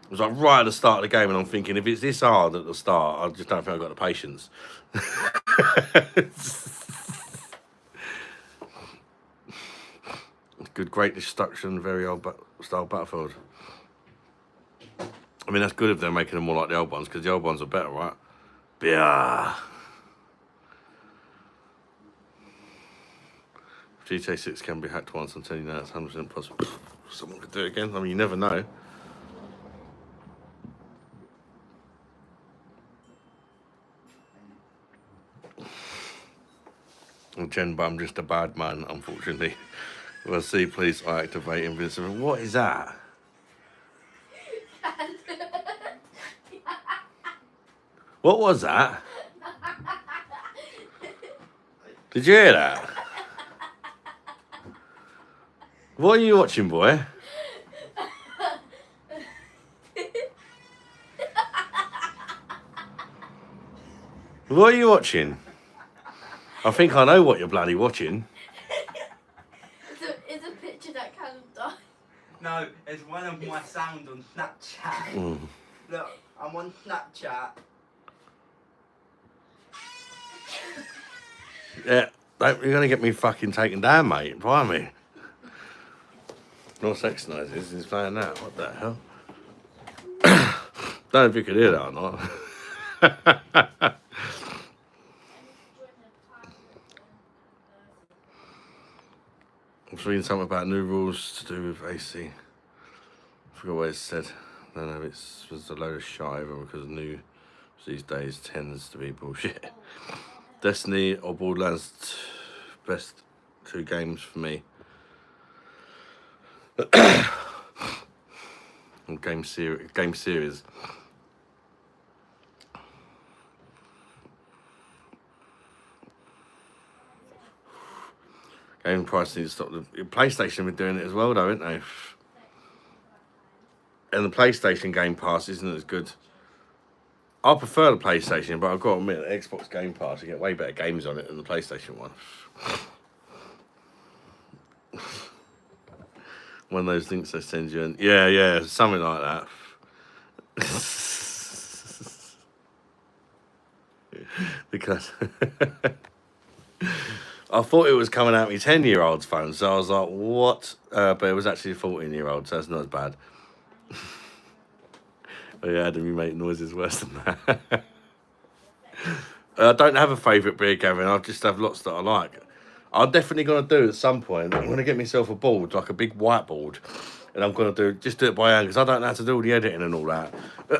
It was like right at the start of the game, and I'm thinking, if it's this hard at the start, I just don't think I've got the patience. Good, great destruction, very old style Battlefield. I mean, that's good if they're making them more like the old ones, because the old ones are better, right? Yeah. GTA 6 can be hacked once, I'm telling you now, it's 100% possible. Someone could do it again. I mean, you never know. Jen, but I'm just a bad man, unfortunately. Well, see, please, I activate invincible. What is that? What was that? Did you hear that? What are you watching, boy? What are you watching? I think I know what you're bloody watching. It's a picture that can die. No, it's one of my sounds on Snapchat. Look, I'm on Snapchat. Yeah, You're gonna get me fucking taken down, mate. Buy me. No sex noises. He's playing that. What the hell? Don't know if you could hear that or not. I was reading something about new rules to do with AC. I forgot what it said. I don't know if it was a load of shit over because new these days tends to be bullshit. Destiny or Borderlands, best 2 games for me. Game series. Game price needs to stop. The PlayStation have been doing it as well, though, haven't they? And the PlayStation Game Pass isn't as good. I prefer the PlayStation, but I've got to admit, the Xbox Game Pass, you get way better games on it than the PlayStation one. One of those links they send you, and yeah, something like that. Because I thought it was coming out my 10-year-old's phone, so I was like, what? But it was actually a 14-year-old, so that's not as bad. Oh yeah, Adam, you make noises worse than that. I don't have a favourite beer, Gavin. I just have lots that I like. I'm definitely going to do at some point. I'm going to get myself a board, like a big whiteboard, and I'm going to do it by hand because I don't know how to do all the editing and all that.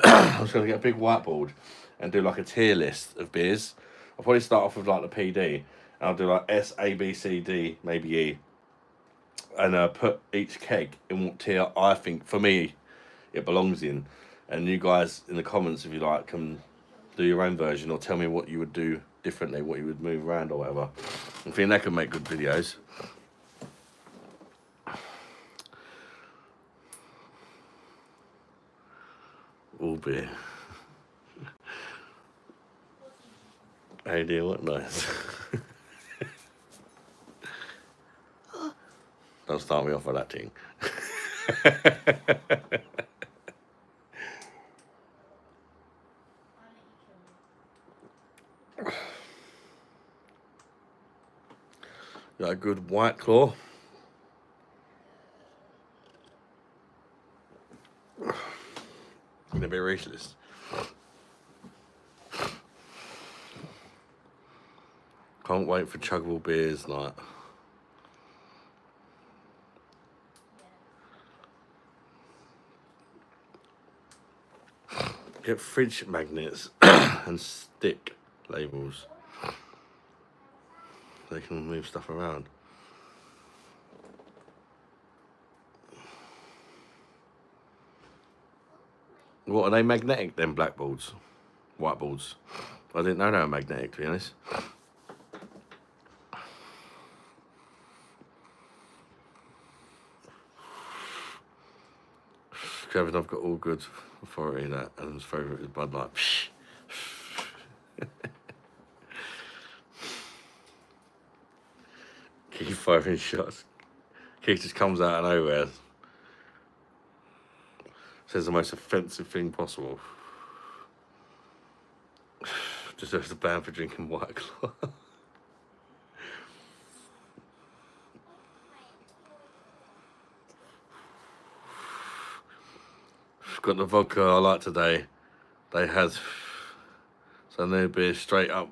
I'm just going to get a big whiteboard and do like a tier list of beers. I'll probably start off with like the PD, and I'll do like S, A, B, C, D, maybe E, and put each keg in what tier I think for me it belongs in. And you guys in the comments, if you like, can do your own version or tell me what you would do differently, what you would move around or whatever. I think that could make good videos. All beer. Hey dear, what nice. Don't start me off with that thing. Got a good White Claw. Gonna be racist. Can't wait for chuggable beers like. Get fridge magnets and stick labels. They can move stuff around. What are they magnetic then, blackboards? Whiteboards? I didn't know they were magnetic, to be honest. Kevin, I've got all good authority that Adam's favourite is Bud Light. Keep firing shots. Keith just comes out of nowhere. Says the most offensive thing possible. Deserves a ban for drinking White Claw. Got the vodka I like today. They had some new beer, straight up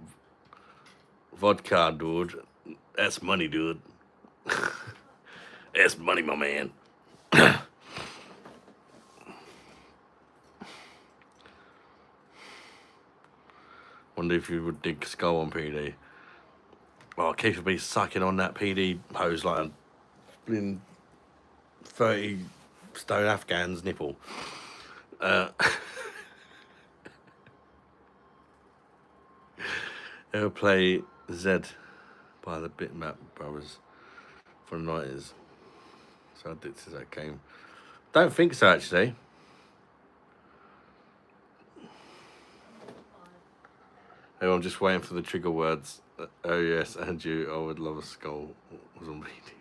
vodka, dude. That's money, dude. That's money, my man. Wonder if you would dig Skull on PD. Oh, Keith would be sucking on that PD hose like a 30 stone Afghan's nipple. He'll play Z by the Bitmap Brothers from the 90s. So addicted to that game. Don't think so, actually. Oh, I'm just waiting for the trigger words. Oh yes, and you, I would love a skull. Was on PD.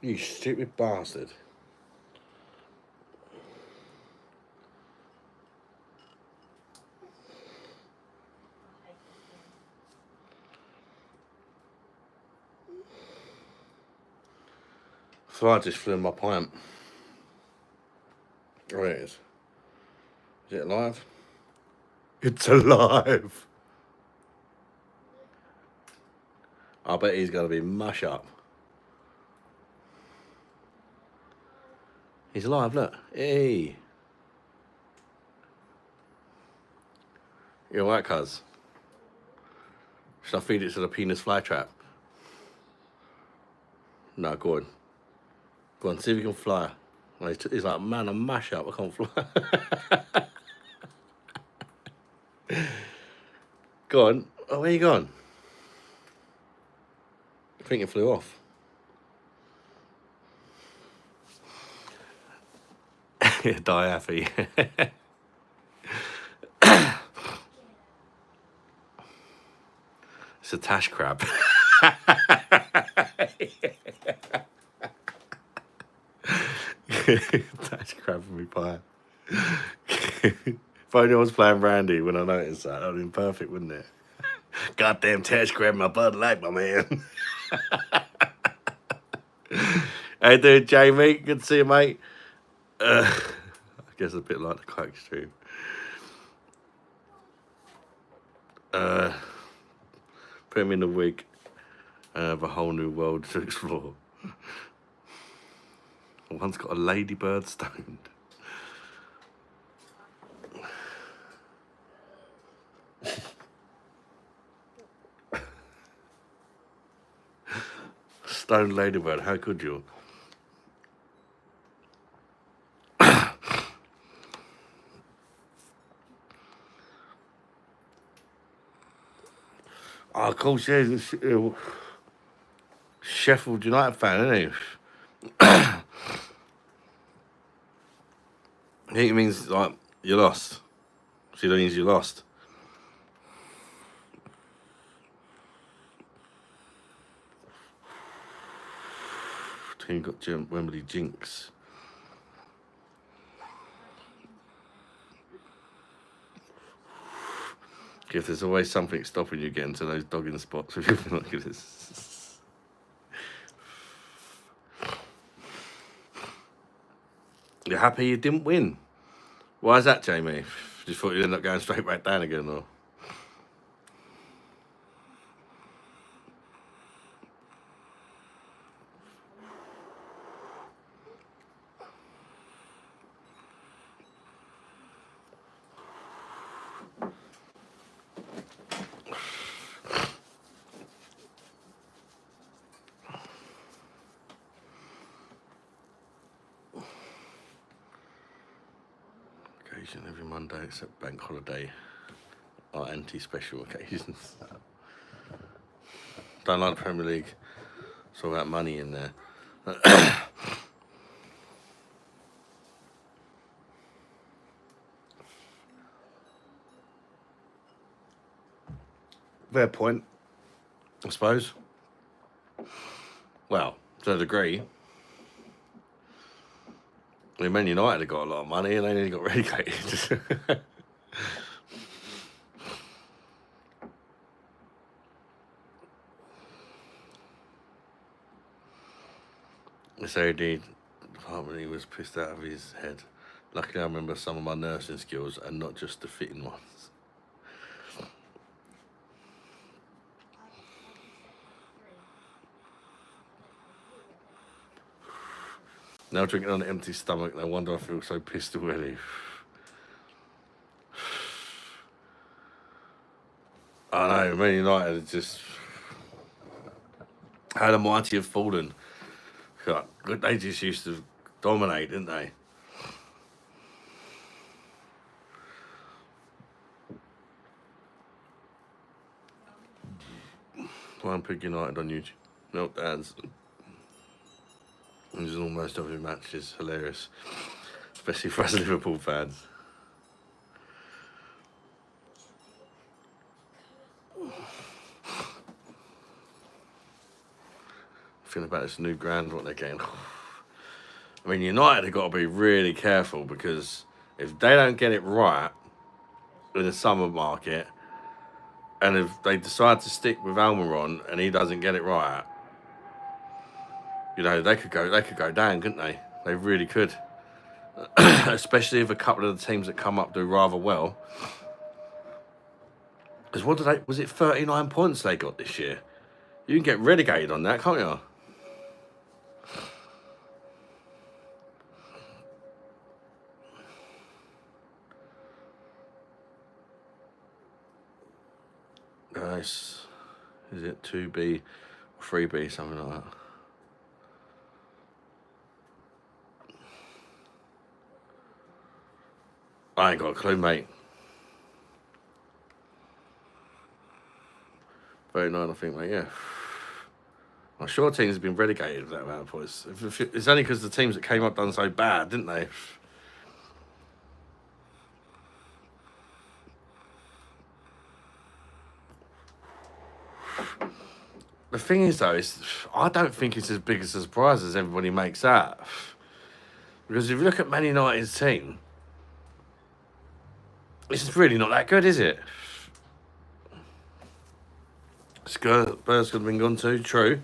You stupid bastard. Fly just flew in my pint. Oh, it is. Is it alive? It's alive. I bet he's going to be mush up. He's alive, look. Hey. You're right, cuz. Should I feed it to the penis flytrap? No, go on. Go on, see if you can fly. And he's like, man, I'm mash up. I can't fly. Go on. Oh, where you gone? I think it flew off. Die happy. It's a tash crab. Tash crab for me pie. If only I was playing Randy when I noticed that, that would have been perfect, wouldn't it? Goddamn tash crab in my Bud Light, my man. Hey, dude, Jamie, good to see you, mate. I guess a bit like the Coke stream. Put him in the wig. Have a whole new world to explore. One's got a ladybird stoned. Stoned ladybird, how could you? Oh, of course, yeah, he's a Sheffield United fan, isn't he? I think it means, like, you lost. So that means you lost. Team got Wembley jinx. If there's always something stopping you getting to those dogging spots with your binoculars. You're happy you didn't win? Why is that, Jamie? Just thought you'd end up going straight back down again, or? Occasion every Monday except bank holiday are anti-special occasions. Don't like the Premier League. It's all about money in there. Fair point, I suppose. Well, to a degree. I mean, Man United have got a lot of money and they nearly got relegated. This AD department, he was pissed out of his head. Luckily, I remember some of my nursing skills and not just the fitting ones. Now drinking on an empty stomach, no wonder I feel so pissed already. I know, Man United just... How the mighty have fallen. God, they just used to dominate, didn't they? One Pig United on YouTube. Meltdowns. This is almost every match is hilarious, especially for us Liverpool fans. I think I've about this new ground, what they're getting. I mean, United have got to be really careful because if they don't get it right in the summer market, and if they decide to stick with Almiron and he doesn't get it right, you know, they could go down, couldn't they? They really could. Especially if a couple of the teams that come up do rather well. Because was it 39 points they got this year? You can get relegated on that, can't you? Nice. Is it 2B or 3B, something like that? I ain't got a clue, mate. 39, I think, mate, yeah. I'm sure teams have been relegated with that amount of points. It's only because the teams that came up done so bad, didn't they? The thing is, though, I don't think it's as big a surprise as everybody makes out. Because if you look at Man United's team, it's really not that good, is it? Spurs could have been gone too, true.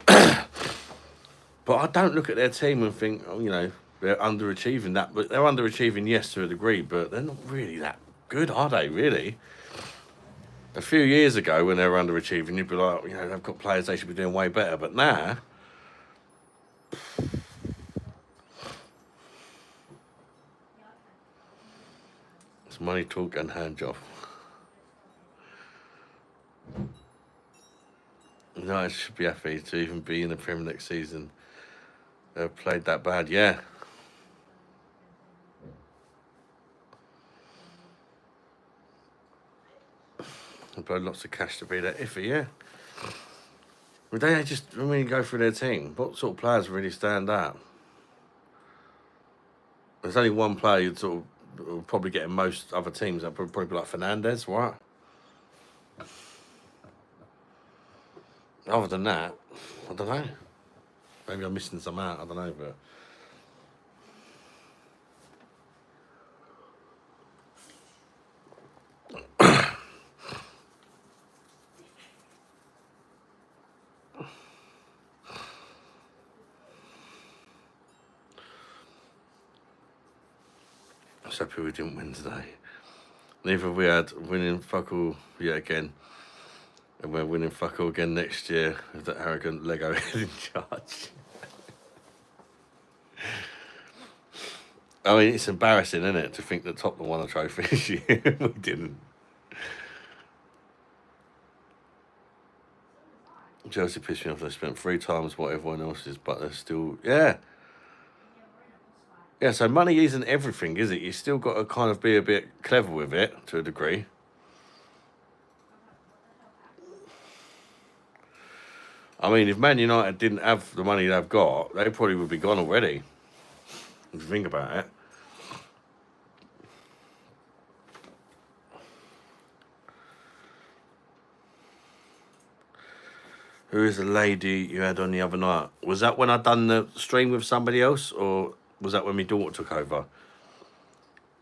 But I don't look at their team and think, oh, you know, they're underachieving that. But they're underachieving, yes, to a degree, but they're not really that good, are they, really? A few years ago, when they were underachieving, you'd be like, you know, they've got players they should be doing way better. But now, it's money talk and hand job. United should be happy to even be in the Premier next season. They've played that bad, yeah. They've paid lots of cash to be that iffy, yeah. But they just, when you go through their team, what sort of players really stand out? There's only one player you'd sort of will probably get in most other teams. That would probably be like Fernandez, right? Other than that, I don't know. Maybe I'm missing some out, I don't know, but... I'm so happy we didn't win today. Neither we had winning fuck all yet again. And we're winning fuck all again next year with that arrogant Lego head in charge. I mean, it's embarrassing, isn't it, to think that Tottenham won a trophy this year. We didn't. Chelsea pissed me off. They spent 3 times what everyone else is, but they're still... Yeah. Yeah, so money isn't everything, is it? You still got to kind of be a bit clever with it, to a degree. I mean, if Man United didn't have the money they've got, they probably would be gone already. If you think about it. Who is the lady you had on the other night? Was that when I done the stream with somebody else, or was that when my daughter took over?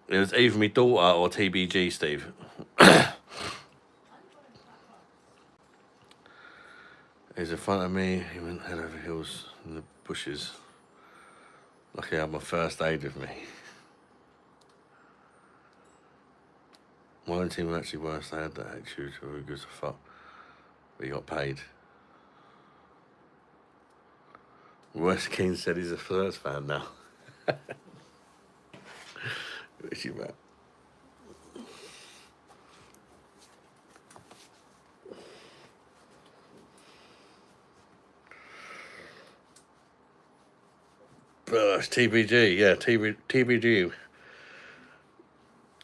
It was either my daughter or TBG, Steve. He's in front of me. He went head over heels in the bushes. Lucky I had my first aid with me. My own team were actually worse. They had that attitude. We were good as fuck. We got paid. Wes Keane said he's a Spurs fan now. Where's you at? Gosh, TBG, yeah, TBG.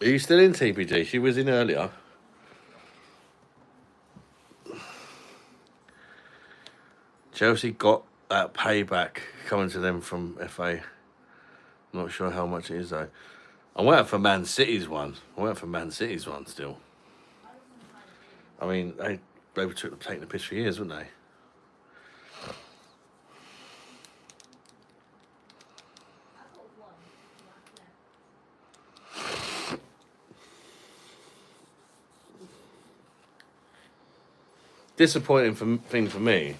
Are you still in TBG? She was in earlier. Chelsea got that payback coming to them from FA. Not sure how much it is though. I'm waiting for Man City's one. Still. I mean, they were taking the piss for years, weren't they? disappointing thing for me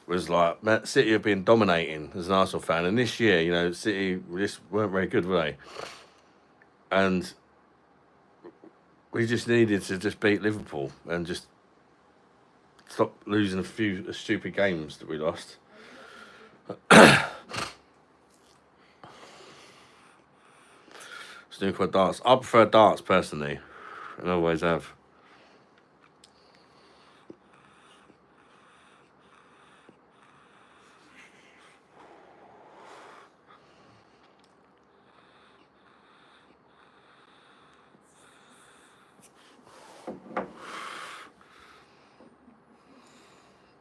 was like City have been dominating as an Arsenal fan, and this year, you know, City just weren't very good, were they? And we just needed to just beat Liverpool and just stop losing a few stupid games that we lost. Snooker or darts? I prefer darts personally, and always have.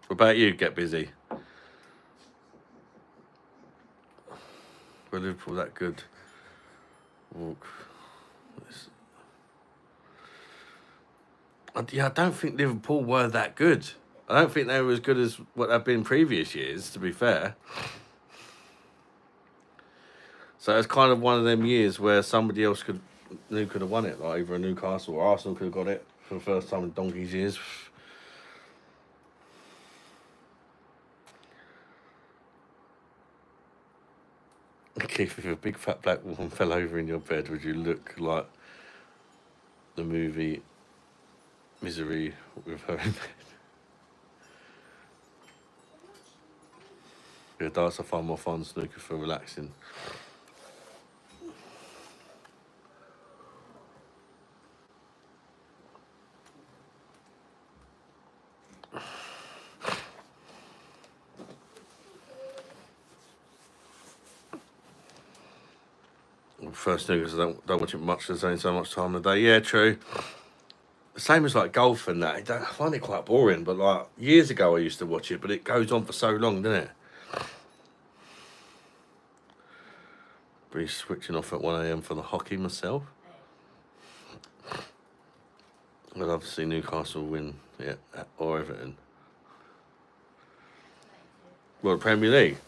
What about you? Get busy. Were Liverpool that good? Walk. Yeah, I don't think Liverpool were that good. I don't think they were as good as what they've been previous years, to be fair. So it's kind of one of them years where somebody else could have won it, like either Newcastle or Arsenal could have got it for the first time in donkey's years. Keith, if a big fat black woman fell over in your bed, would you look like the movie Misery with her in bed? Yeah, darts I find more fun, snooker for relaxing. First thing is I don't watch it much. There's only so much time in the day. Yeah, true. Same as like golf and that. I find it quite boring. But like years ago, I used to watch it, but it goes on for so long, doesn't it? Be switching off at 1 a.m. for the hockey myself. I'd love to see Newcastle win, yeah, or Everton. Well, the Premier League.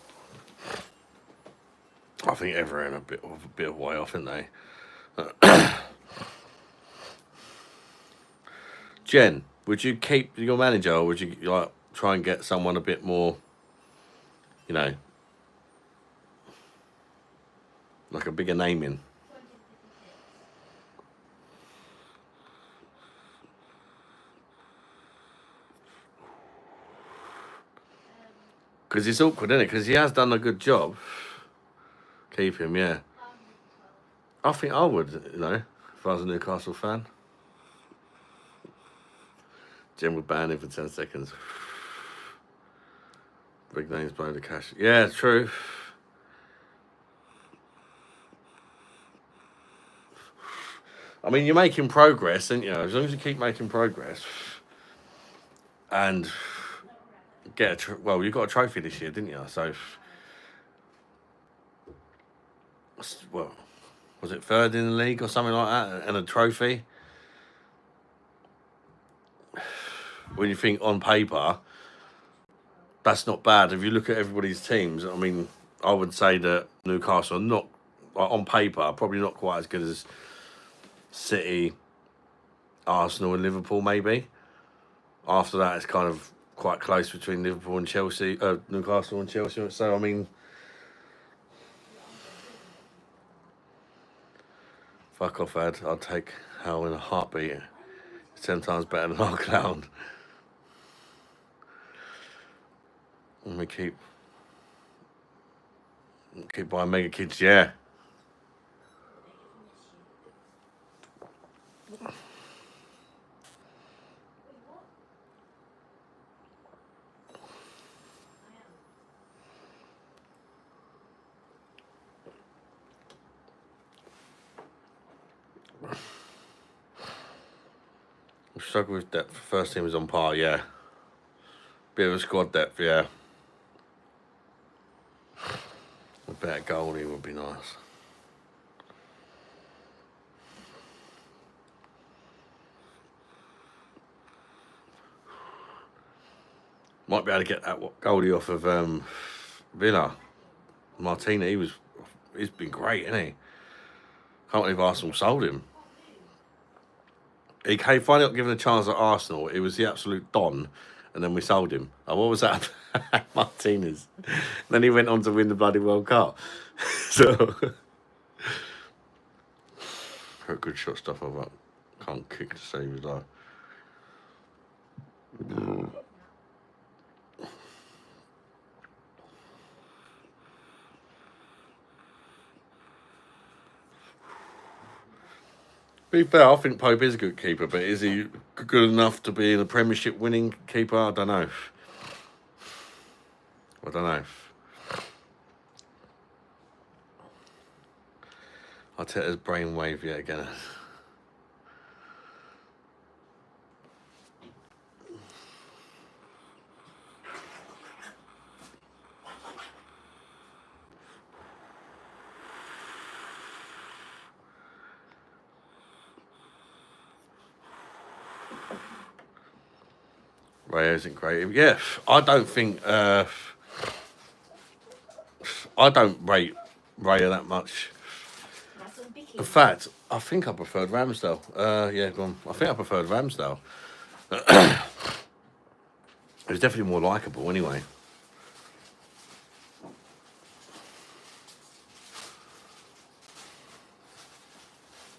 I think Everton a bit of way off, aren't they? Jen, would you keep your manager, or would you like try and get someone a bit more, you know, like a bigger name in? Because it's awkward, isn't it? Because he has done a good job. Keep him, yeah. I think I would, you know, if I was a Newcastle fan. Jim would ban him for 10 seconds. Big names blow the cash. Yeah, true. I mean, you're making progress, aren't you? As long as you keep making progress and get well, you got a trophy this year, didn't you? So, well, was it third in the league or something like that, and a trophy? When you think on paper, that's not bad. If you look at everybody's teams, I mean, I would say that Newcastle are not, like, on paper, probably not quite as good as City, Arsenal and Liverpool maybe. After that, it's kind of quite close between Liverpool and Chelsea, Newcastle and Chelsea. So, I mean, fuck off, Ed. I'd take Hal in a heartbeat. It's 10 times better than our clown. And we keep buying mega kids, yeah. We struggle with depth. First team is on par, yeah. Bit of a squad depth, yeah. A better goalie would be nice. Might be able to get that goalie off of Villa. Martina, he's been great, isn't he? Can't believe Arsenal sold him. He finally got given a chance at Arsenal. It was the absolute don, and then we sold him. Oh, what was that? Martinez. Then he went on to win the bloody World Cup. So, good shot stuff. I can't kick to save his life. To be fair, I think Pope is a good keeper, but is he good enough to be in a Premiership winning keeper? I don't know. I don't know. Arteta's brainwave yet again. Raya isn't great. Yeah, I don't think. I don't rate Raya that much. In fact, I think I preferred Ramsdale. Yeah, go on. I think I preferred Ramsdale. It was definitely more likeable anyway.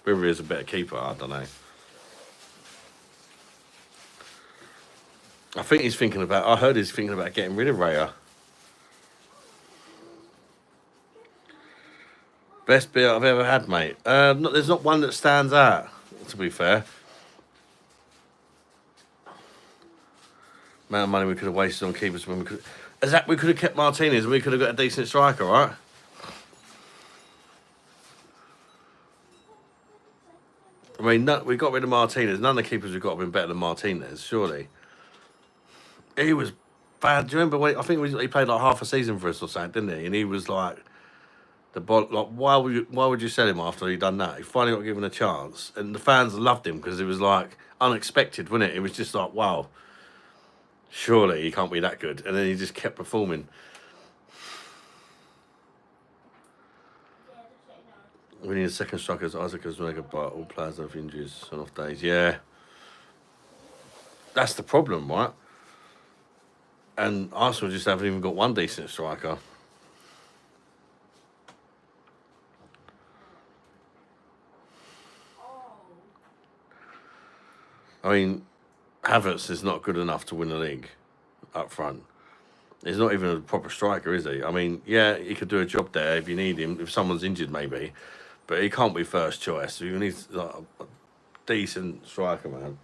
Whether he is a better keeper, I don't know. I think he's thinking about. I heard he's thinking about getting rid of Raya. Best beer I've ever had, mate. There's not one that stands out. To be fair, amount of money we could have wasted on keepers when we could. We could have kept Martinez and we could have got a decent striker, right? I mean, we got rid of Martinez. None of the keepers we got have been better than Martinez, surely. He was bad. Do you remember when I think he played like half a season for us or something, didn't he? And he was like why would you sell him after he'd done that? He finally got given a chance, and the fans loved him because it was like unexpected, wasn't it? It was just like, wow, surely he can't be that good, and then he just kept performing. We need a second striker as Isaac as Mega, but all players have injuries and off days. Yeah, that's the problem, right? And Arsenal just haven't even got one decent striker. I mean, Havertz is not good enough to win the league up front. He's not even a proper striker, is he? I mean, yeah, he could do a job there if you need him, if someone's injured maybe, but he can't be first choice. You need like, a decent striker, man.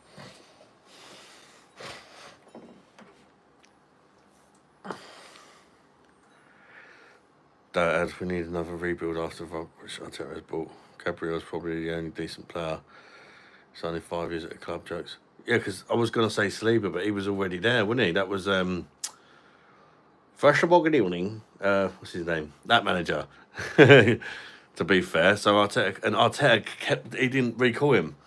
Dad, we need another rebuild after Arteta's bought. Gabriel's probably the only decent player. He's only 5 years at the club, jokes. Yeah, because I was going to say Saliba, but he was already there, wasn't he? That was First of all, good evening. What's his name? That manager. To be fair, so Arteta kept. He didn't recall him,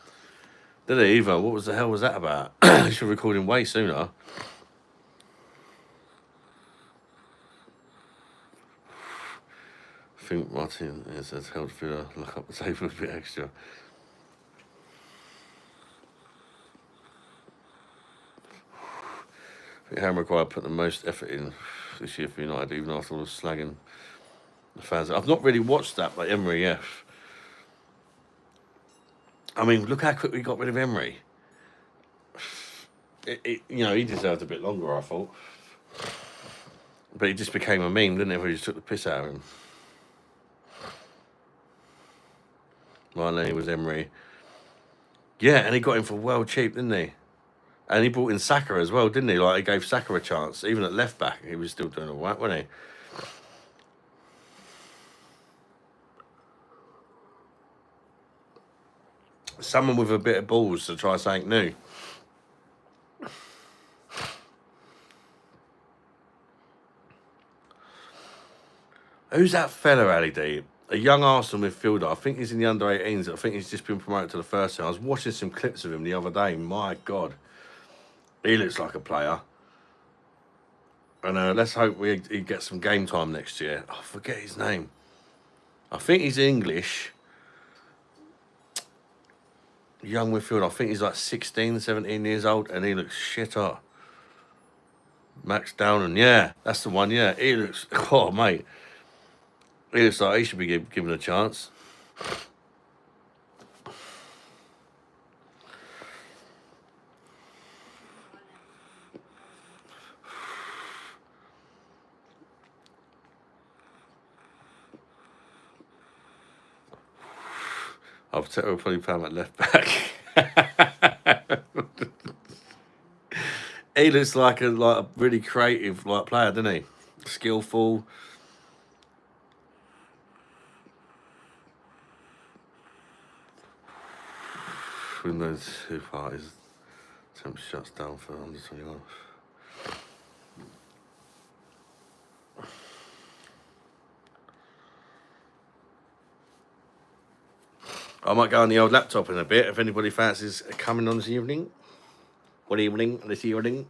did he? Either. What the hell was that about? He should have recalled him way sooner. I think Martin has held Villa look up the table a bit extra. I think Harry Maguire put the most effort in this year for United, even after all the slagging the fans. I've not really watched that by Emery, yeah. I mean, look how quick we got rid of Emery. You know, he deserved a bit longer, I thought. But he just became a meme, didn't he? Where he just took the piss out of him. Well, then he was Emery. Yeah, and he got him for well cheap, didn't he? And he brought in Saka as well, didn't he? Like, he gave Saka a chance. Even at left back, he was still doing all right, wasn't he? Someone with a bit of balls to try something new. Who's that fella, Ali D? A young Arsenal midfielder. I think he's in the under-18s. I think he's just been promoted to the first team. I was watching some clips of him the other day. My God. He looks like a player. And let's hope he gets some game time next year. I forget his name. I think he's English. Young midfielder. I think he's like 16, 17 years old. And he looks shit hot. Max Downan, yeah, that's the one. Yeah, he looks. Oh, mate, he looks like he should be given a chance. I'll probably play him at left back. He looks like a really creative player, doesn't he? Skillful. Who knows who far his attempt shuts down for under 21. I might go on the old laptop in a bit if anybody fancies coming on this evening. What evening? This evening.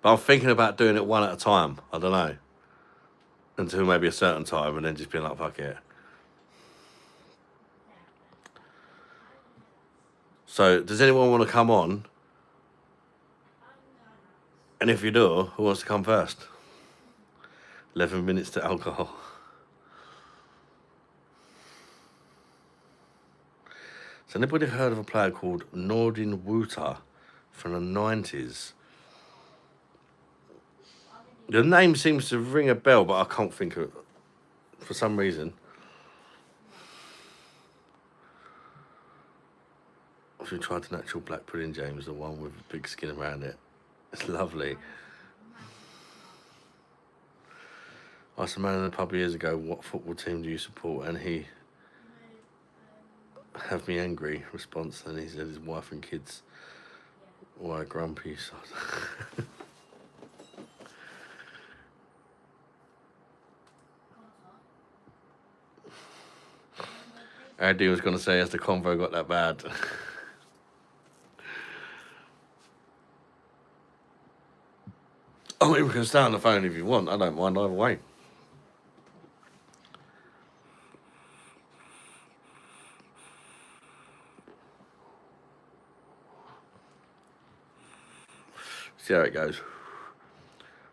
But I'm thinking about doing it one at a time. I don't know. Until maybe a certain time and then just being like, fuck it. So, does anyone want to come on? And if you do, who wants to come first? 11 minutes to alcohol. So anybody heard of a player called Nordin Wuta from the 90s? The name seems to ring a bell, but I can't think of it for some reason. If you tried the natural black pudding, James, the one with big skin around it. It's lovely. I asked a man in the pub years ago, what football team do you support? And he have me angry response. And he said his wife and kids were grumpy. So Andy was going to say, has the convo got that bad? I mean, we can stay on the phone if you want. I don't mind either way. See how it goes.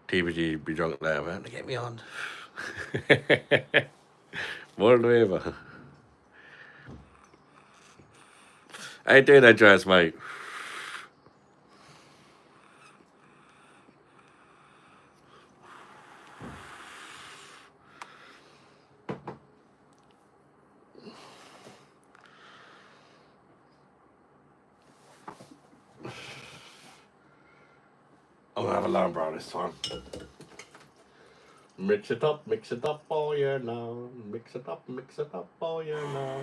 TBG be drunk there, man. Get me on. More than ever. How you doing, Andreas, mate? I'm gonna have a lime brown this time. Mix it up for you now. Mix it up for you now.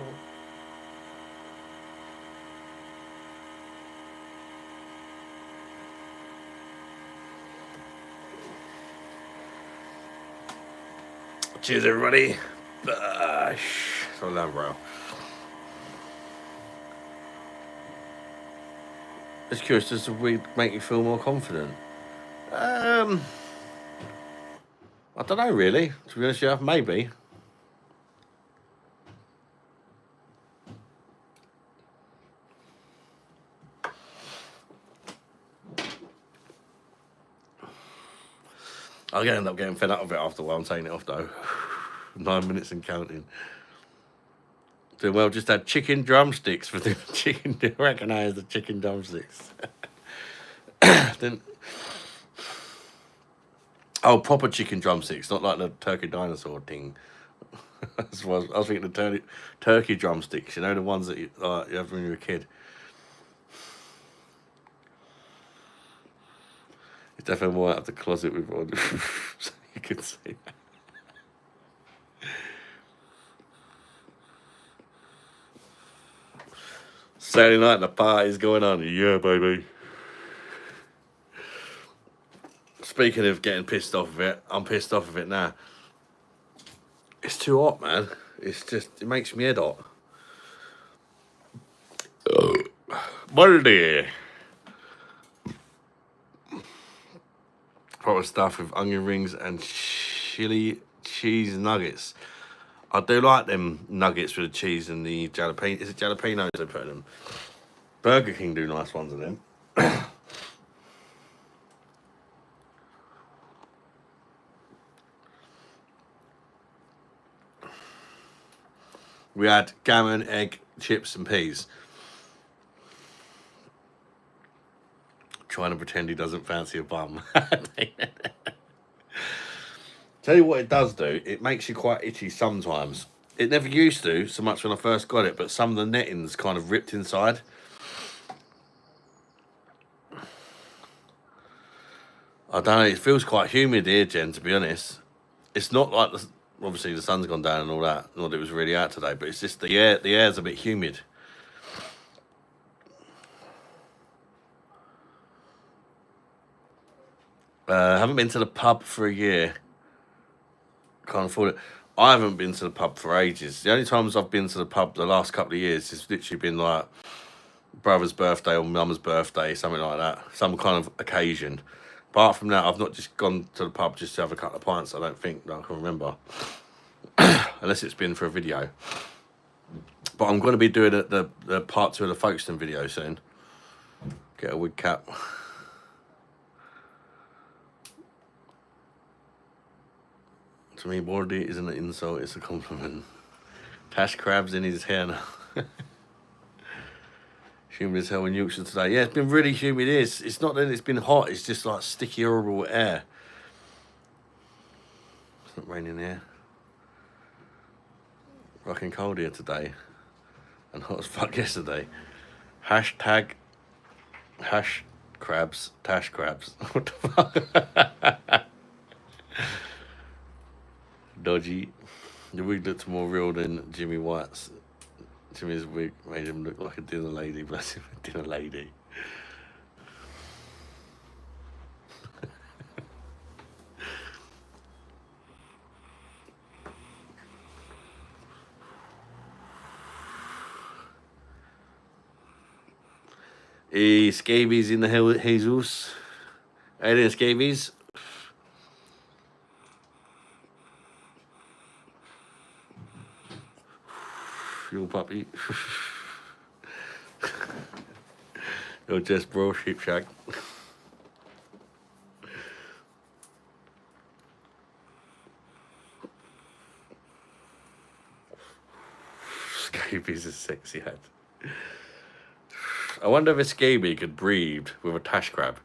Cheers, everybody. So lime brown. It's curious, does the weed make you feel more confident? I don't know, really. To be honest with you, maybe. I'll end up getting fed up with it after a while. I'm taking it off, though. 9 minutes and counting. Doing well, just had chicken drumsticks for the chicken. Do you recognise the chicken drumsticks? Didn't... Oh, proper chicken drumsticks, not like the turkey dinosaur thing. I was thinking the turkey drumsticks, you know, the ones that you have when you were a kid. It's definitely more out of the closet with one, so you can see that. Saturday night, the party's going on. Yeah, baby. Speaking of getting pissed off of it, I'm pissed off of it now. It's too hot, man. It makes me head hot. Baldy. Proper stuff with onion rings and chili cheese nuggets. I do like them nuggets with the cheese and the jalapeno. Is it jalapenos they put in them? Burger King do nice ones of them. We had gammon, egg, chips and peas. Trying to pretend he doesn't fancy a bum. Tell you what it does do, it makes you quite itchy sometimes. It never used to so much when I first got it, but some of the nettings kind of ripped inside. I don't know, it feels quite humid here, Jen, to be honest. It's not like, obviously the sun's gone down and all that, not that it was really out today, but it's just the air's a bit humid. Haven't been to the pub for a year. Can't afford it. I haven't been to the pub for ages. The only times I've been to the pub the last couple of years has literally been like brother's birthday or mum's birthday, something like that. Some kind of occasion. Apart from that, I've not just gone to the pub just to have a couple of pints, I don't think, that I can remember. Unless it's been for a video. But I'm going to be doing the part 2 of the Folkestone video soon. Get a wig cap. To me, Bordy isn't an insult, it's a compliment. Tash crabs in his hair now. Humid as hell in Yorkshire today. Yeah, it's been really humid. It's not that it's been hot, it's just like sticky, horrible air. It's not raining here. Fucking cold here today. And hot as fuck yesterday. Hashtag hash crabs, tash crabs. What the fuck? Dodgy. The wig looked more real than Jimmy White's. Jimmy's wig made him look like a dinner lady, bless him, a dinner lady. Hey, Scabies in the hell, Jesus. Hey there, Scabies. You puppy. You're just bro, sheep shack. Scabies is sexy head. I wonder if a scabie could breed with a tash crab.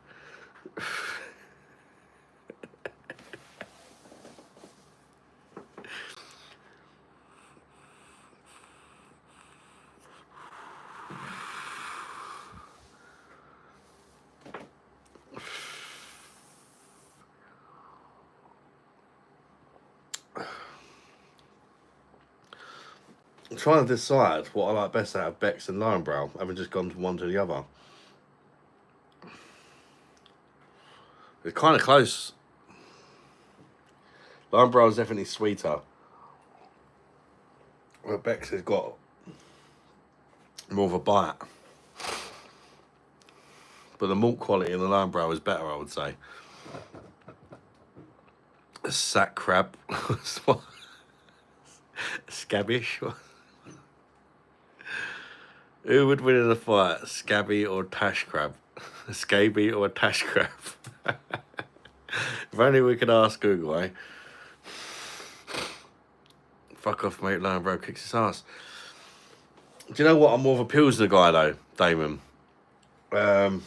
I'm trying to decide what I like best out of Beck's and Lionbrow. I haven't just gone from one to the other. It's kind of close. Lionbrow is definitely sweeter. Well, Beck's has got more of a bite. But the malt quality in the Lionbrow is better, I would say. A sack crab. Scabbish. Who would win in a fight, Scabby or Tash Crab? A Scaby or a Tash Crab? If only we could ask Google, eh? Fuck off, mate. Lionbrow kicks his ass. Do you know what? I'm more of a Pilsner guy, though, Damon. I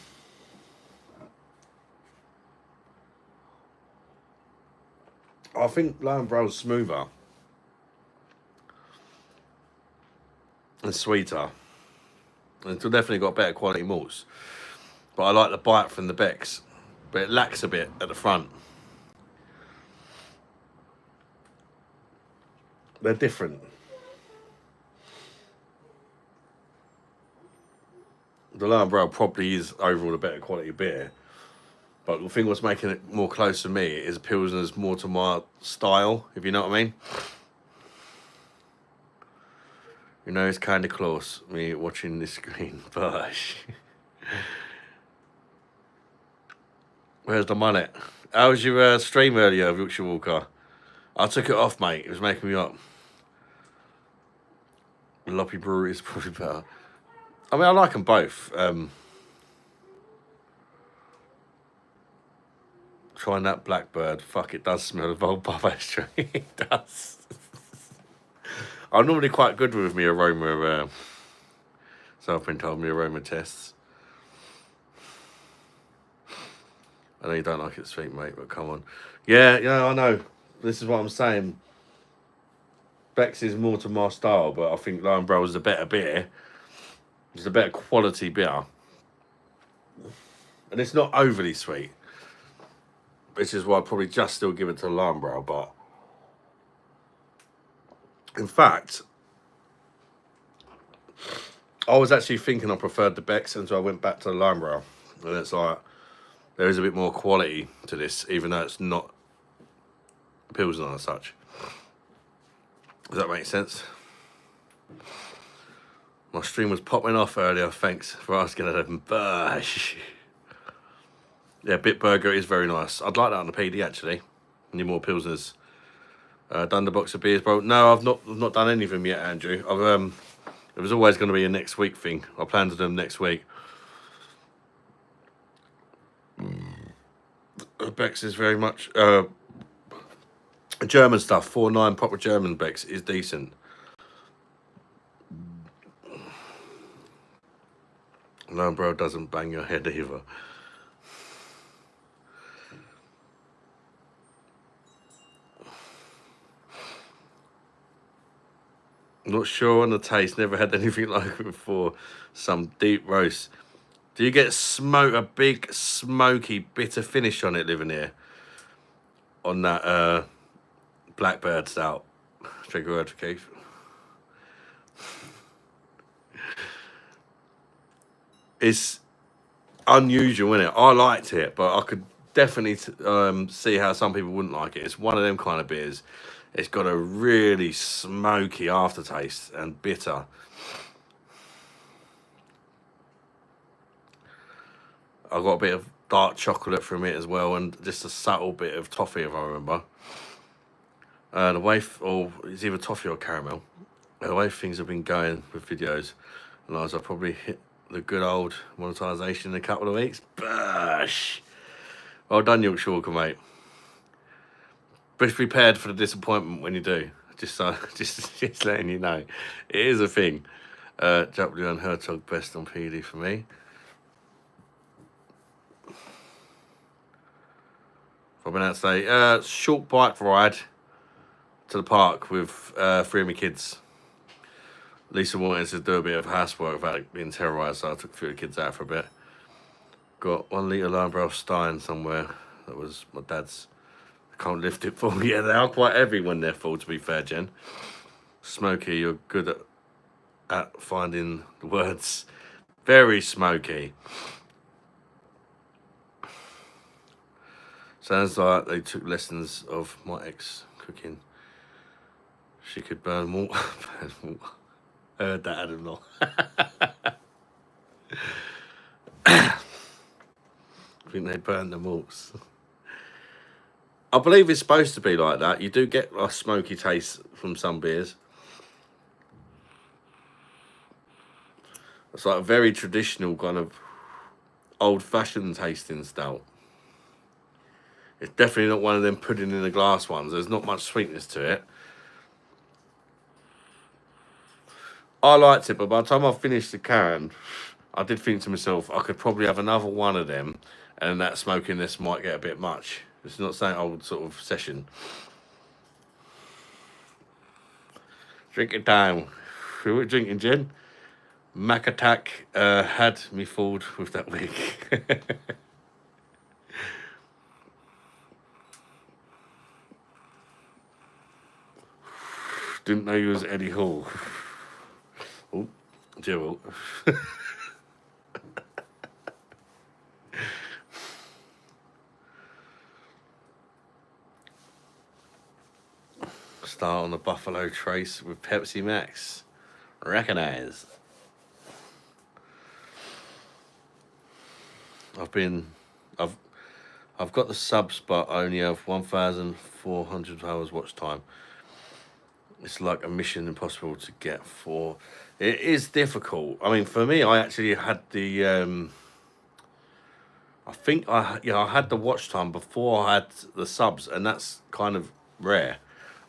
think Lionbrow's smoother and sweeter. And it's definitely got better quality malts. But I like the bite from the Beck's. But it lacks a bit at the front. They're different. The Lionbrow probably is overall a better quality beer. But the thing what's making it more close to me is Pilsner's more to my style, if you know what I mean. You know, it's kind of close, me watching this screen, but... Where's the mullet? How was your stream earlier, Wiltshire Walker? I took it off, mate. It was making me up. Loppy Brewery is probably better. I mean, I like them both. Trying that Blackbird. Fuck, it does smell of old Bob Astray. It does. I'm normally quite good with me aroma. So I've been told me aroma tests. I know you don't like it sweet, mate, but come on. Yeah, I know. This is what I'm saying. Beck's is more to my style, but I think Lion Bro is a better beer. It's a better quality beer. And it's not overly sweet. Which is why I'd probably just still give it to Lion Bro, but... In fact... I was actually thinking I preferred the Beck's until I went back to the Lion Bro. And it's like... There is a bit more quality to this, even though it's not Pilsner as such. Does that make sense? My stream was popping off earlier. Thanks for asking, Adam. Yeah, Bitburger is very nice. I'd like that on the PD actually. Need more Pilsners. Done the box of beers, bro. No, I've not done any of them yet, Andrew. It was always going to be a next week thing. I planned to do them next week. Beck's is very much German stuff. 4.9 proper German Beck's is decent. No, bro, doesn't bang your head either. Not sure on the taste. Never had anything like it before. Some deep roast. Do you get a big smoky bitter finish on it living here? On that Blackbird stout. Take a word for Keith. It's unusual, isn't it? I liked it, but I could definitely see how some people wouldn't like it. It's one of them kind of beers. It's got a really smoky aftertaste and bitter. I got a bit of dark chocolate from it as well, and just a subtle bit of toffee, if I remember. The way, or it's either toffee or caramel. The way things have been going with videos, and I'll probably hit the good old monetization in a couple of weeks. Bash! Well done, Yorkshire Walker, mate. Be prepared for the disappointment when you do. Just letting you know, it is a thing. W and Hertog best on PD for me. I've been out today. Short bike ride to the park with 3 of my kids. Lisa wanted to do a bit of housework without being terrorised, so I took 3 of the kids out for a bit. Got 1 litre Lion Bro Stein somewhere. That was my dad's. I can't lift it full. Yeah, they are quite heavy when they're full, to be fair, Jen. Smoky, you're good at finding the words. Very smoky. Sounds like they took lessons of my ex cooking. She could burn water. Heard that, Adam. Not. I think they burned the malts. I believe it's supposed to be like that. You do get a smoky taste from some beers. It's like a very traditional kind of old-fashioned tasting stout. It's definitely not one of them pudding in a glass ones. There's not much sweetness to it. I liked it, but by the time I finished the can, I did think to myself, I could probably have another one of them, and that smokiness might get a bit much. It's not saying old sort of session. Drink it down. Who are we drinking, Jen? Mac Attack had me fooled with that wig. Didn't know you was Eddie Hall. Oh, Gerald. Start on the Buffalo Trace with Pepsi Max. Recognize. I've got the subs, but only have 1,400 hours watch time. it's like a mission impossible to get for. It is difficult. I mean, for me, I actually had the. I think I had the watch time before I had the subs, and that's kind of rare.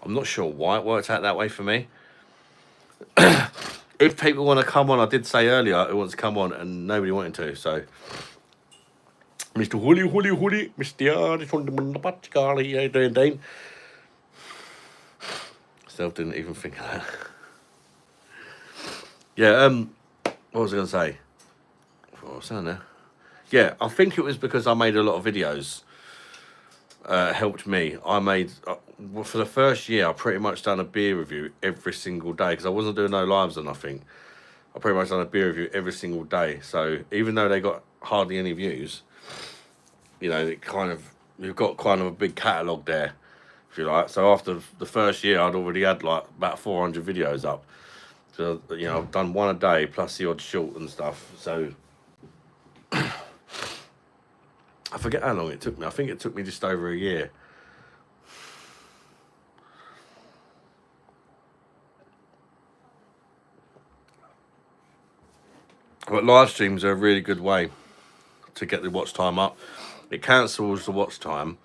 I'm not sure why it worked out that way for me. If people want to come on, I did say earlier who wants to come on, and nobody wanted to. So, Mr. Hoodie, Mr. Just want to watch Carly, how you doing, Dean? Self didn't even think of that. Yeah. What was I going to say? What was I saying there? Yeah, I think it was because I made a lot of videos. Helped me. I made for the first year. I pretty much done a beer review every single day because I wasn't doing no lives or nothing. I pretty much done a beer review every single day. So even though they got hardly any views, you know, you've got kind of a big catalogue there, if you like. So after the first year, I'd already had like about 400 videos up. So you know, I've done one a day plus the odd short and stuff. So. I forget how long it took me. I think it took me just over a year. But live streams are a really good way to get the watch time up. It cancels the watch time.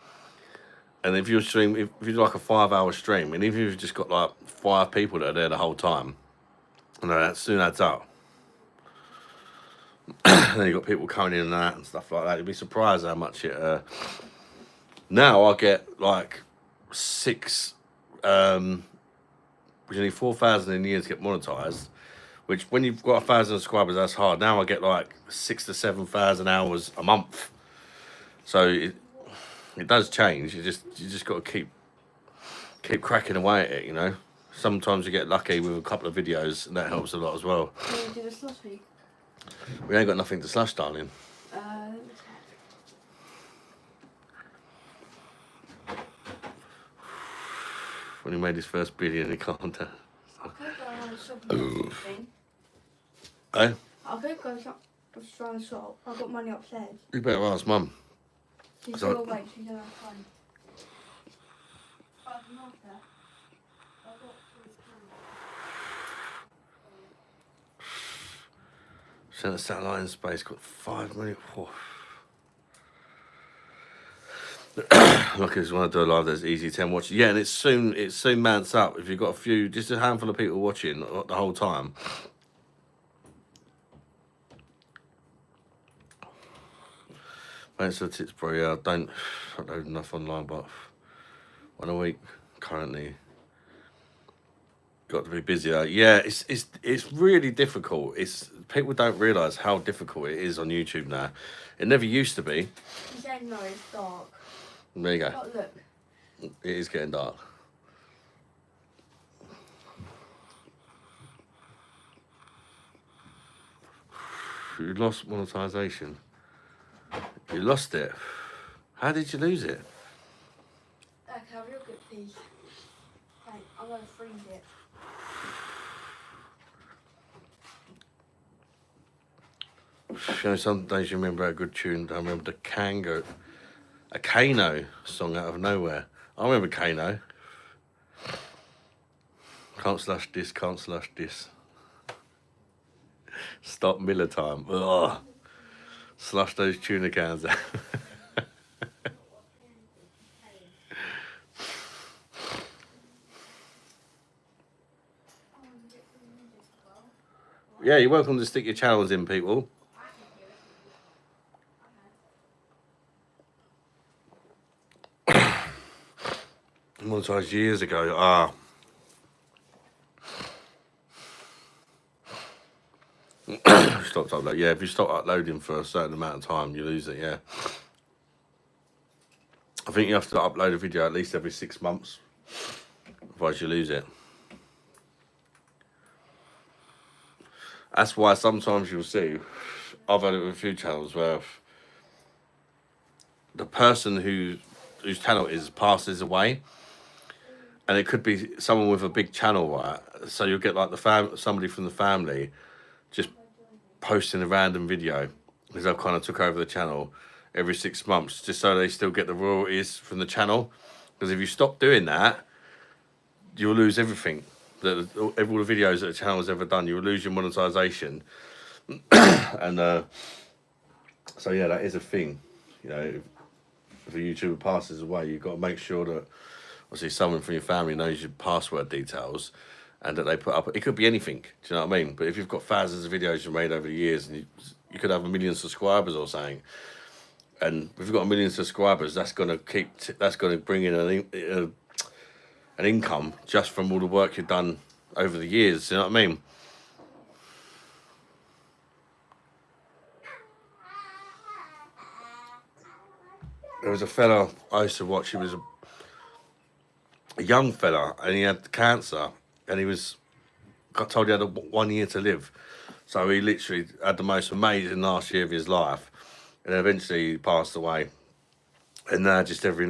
And if you stream, if you do like a 5-hour stream, and even if you've just got like 5 people that are there the whole time, you know, that soon adds up. And then you've got people coming in and out and stuff like that. You'd be surprised how much it. Now I get like 6. We need 4,000 in a year to get monetized. Which, when you've got 1,000 subscribers, that's hard. Now I get like 6,000 to 7,000 hours a month. So it does change. You just got to keep cracking away at it. You know. Sometimes you get lucky with a couple of videos, and that helps a lot as well. Can we do this last week? We ain't got nothing to slash, darling. When he made his first billion, he can't. I could go on a shopping thing. Eh? I could go trying to shop. I've got money upstairs. You better ask Mum. She's So- still awake. She's gonna have fun. I can ask her. I've got food. Sent a satellite in space, got 5 million. Whoa. Look, I just want to do a live. There's easy 10 watching. Yeah, and it soon mounts up. If you've got just a handful of people watching the whole time. Thanks for the tips, bro. Yeah, I don't upload enough online, but 1 a week currently. Got to be busier. Yeah, it's really difficult. People don't realise how difficult it is on YouTube now. It never used to be. She said no, it's dark. There you go. Oh, look. It is getting dark. You lost monetization. You lost it. How did you lose it? Okay, have a look at these. Right, I'm gonna freeze it. You know, some days you remember a good tune. I remember a Kano song out of nowhere. I remember Kano. Can't slash this, can't slash this. Stop Miller time. Ugh. Slush those tuna cans out. Yeah, you're welcome to stick your channels in, people. Monetized years ago. Stopped uploading. Yeah, if you stop uploading for a certain amount of time, you lose it. Yeah, I think you have to upload a video at least every 6 months, otherwise you lose it. That's why sometimes you'll see, I've had it with a few channels where the person whose channel passes away, and it could be someone with a big channel, right? So you'll get like somebody from the family just posting a random video because they've kind of took over the channel every 6 months, just so they still get the royalties from the channel. Because if you stop doing that, you'll lose everything. that all the videos that the channel's ever done, you will lose your monetization. And so yeah, that is a thing. You know, if a YouTuber passes away, you've got to make sure that obviously someone from your family knows your password details, and that they put up. It could be anything. Do you know what I mean? But if you've got thousands of videos you've made over the years, and you could have 1 million subscribers or something, and if you've got 1 million subscribers, that's gonna bring in an income just from all the work you've done over the years. You know what I mean? There was a fella I used to watch. He was a young fella, and he had cancer, and got told he had 1 year to live. So he literally had the most amazing last year of his life, and eventually he passed away. And now, just every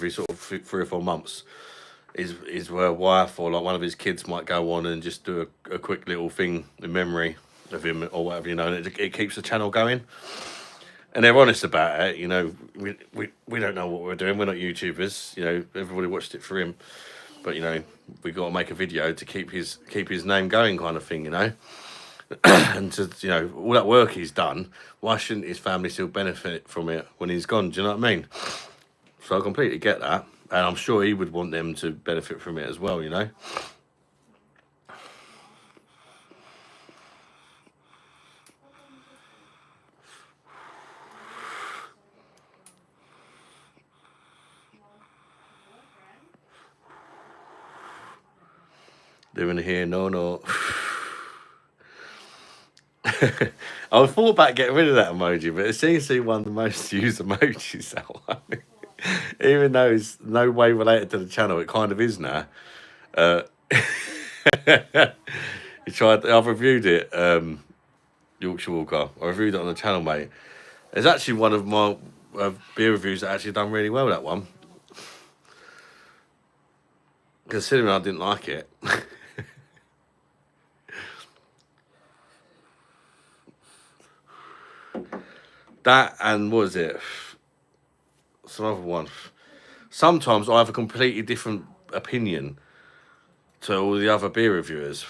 sort of 3 or 4 months, his wife or like one of his kids might go on and just do a quick little thing in memory of him or whatever, you know, and it keeps the channel going. And they're honest about it, you know. We don't know what we're doing. We're not YouTubers, you know. Everybody watched it for him, but you know, we got to make a video to keep his name going, kind of thing, you know. And to, you know, all that work he's done, why shouldn't his family still benefit from it when he's gone? Do you know what I mean? So I completely get that, and I'm sure he would want them to benefit from it as well, you know. Living here, no. I thought about getting rid of that emoji, but it seems to be one of the most used emojis. That one, even though it's no way related to the channel, it kind of is now. You tried. I've reviewed it, Yorkshire Walker. I reviewed it on the channel, mate. It's actually one of my beer reviews that actually done really well. That one, considering I didn't like it. That and what was it? Some other one. Sometimes I have a completely different opinion to all the other beer reviewers,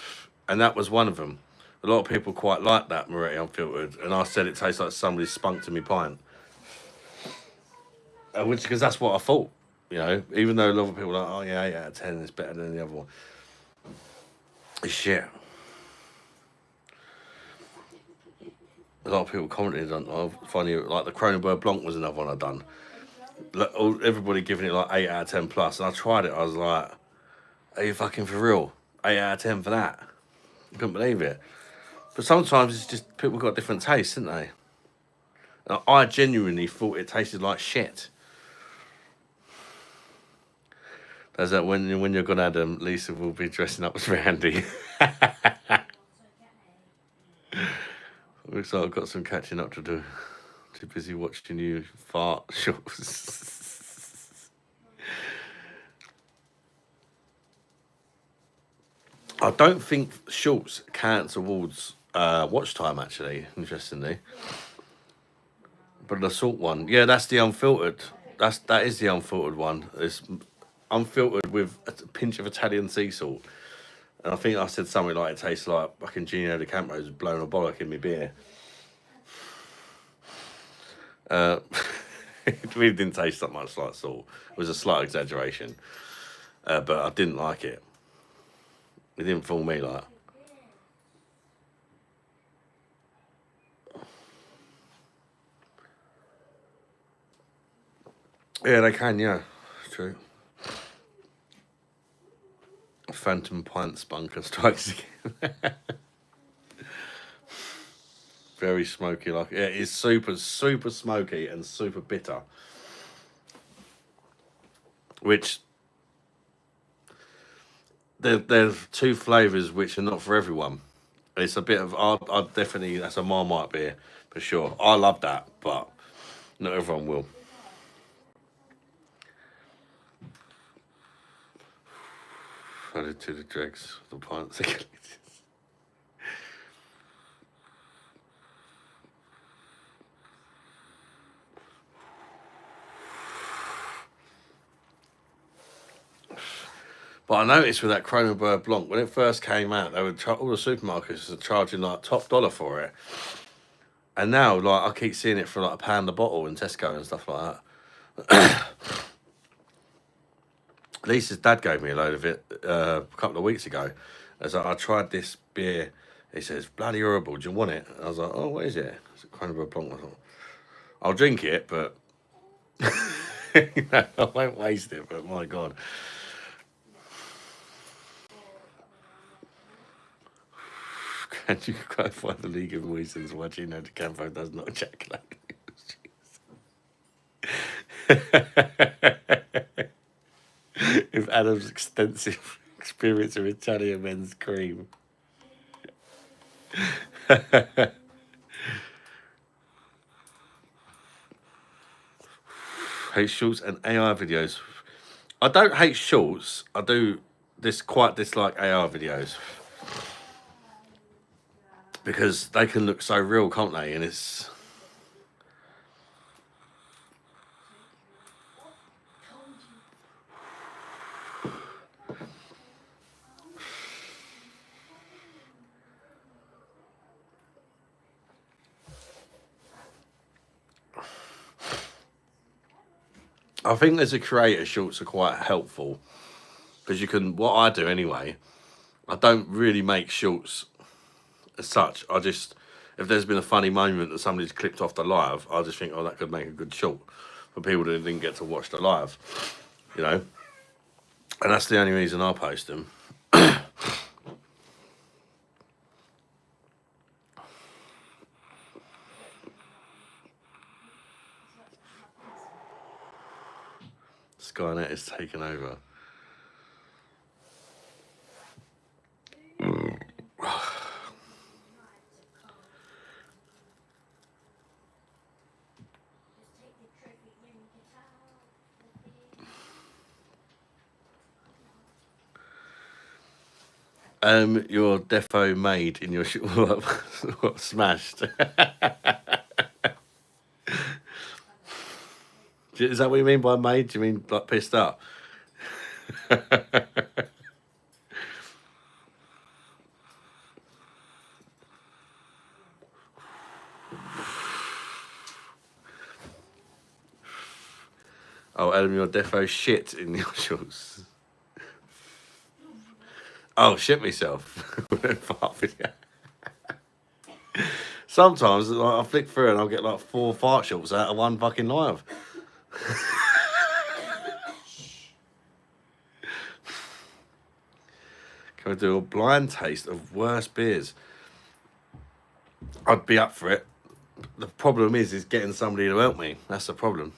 and that was one of them. A lot of people quite like that Moretti Unfiltered, and I said it tastes like somebody spunked in me pint. Which, because that's what I thought, you know. Even though a lot of people are like, oh yeah, 8 out of 10 is better than the other one. It's shit. A lot of people commented on, I find it like the Kronenberg Blanc was another one I've done. Everybody giving it like 8 out of 10 plus, and I tried it. I was like, are you fucking for real? 8 out of 10 for that? I couldn't believe it. But sometimes it's just people got different tastes, didn't they? And I genuinely thought it tasted like shit. There's that when you're gonna Adam, Lisa will be dressing up as Randy. Looks like I've got some catching up to do. Too busy watching you fart shorts. I don't think shorts count towards watch time, actually, interestingly. But the salt one, yeah, that's the unfiltered. That is the unfiltered one. It's unfiltered with a pinch of Italian sea salt. And I think I said something like it tastes like fucking Gino De Campo's blowing a bollock in my beer. It really didn't taste that much like salt. It was a slight exaggeration. But I didn't like it. It didn't fool me like. Yeah, they can, yeah. True. Phantom pint spunker strikes again. Very smoky, like yeah, it's super smoky and super bitter. Which there's two flavours which are not for everyone. It's a bit of I'd definitely, that's a Marmite beer for sure. I love that, but not everyone will. Added to the dregs, the pints. But I noticed with that Kronenbourg Blanc, when it first came out, they would all the supermarkets are charging like top dollar for it. And now, like, I keep seeing it for like £1 a bottle in Tesco and stuff like that. Lisa's dad gave me a load of it a couple of weeks ago. As I tried this beer, he says, bloody horrible, do you want it? I was like, oh, what is it? It's a Kronenbourg Blanc. I thought, I'll drink it, but I won't waste it, but my God. Can you clarify the League of Reasons why Gino D'Acampo does not ejaculate? With Adam's extensive experience of Italian men's cream. Hate shorts and AI videos. I don't hate shorts. I do quite dislike AI videos. Because they can look so real, can't they? And it's... I think as a creator, shorts are quite helpful. Because you can... What I do anyway, I don't really make shorts as such. I just... If there's been a funny moment that somebody's clipped off the live, I just think, oh, that could make a good short for people that didn't get to watch the live, you know. And that's the only reason I post them. Skynet is taken over. Your defo made in your what, smashed. Is that what you mean by made? Do you mean like pissed up? Oh, Adam, your defo shit in your shorts. Oh, shit myself. Sometimes like, I flick through and I'll get like 4 fart shots out of one fucking live. Can I do a blind taste of worst beers? I'd be up for it. The problem is getting somebody to help me. That's the problem.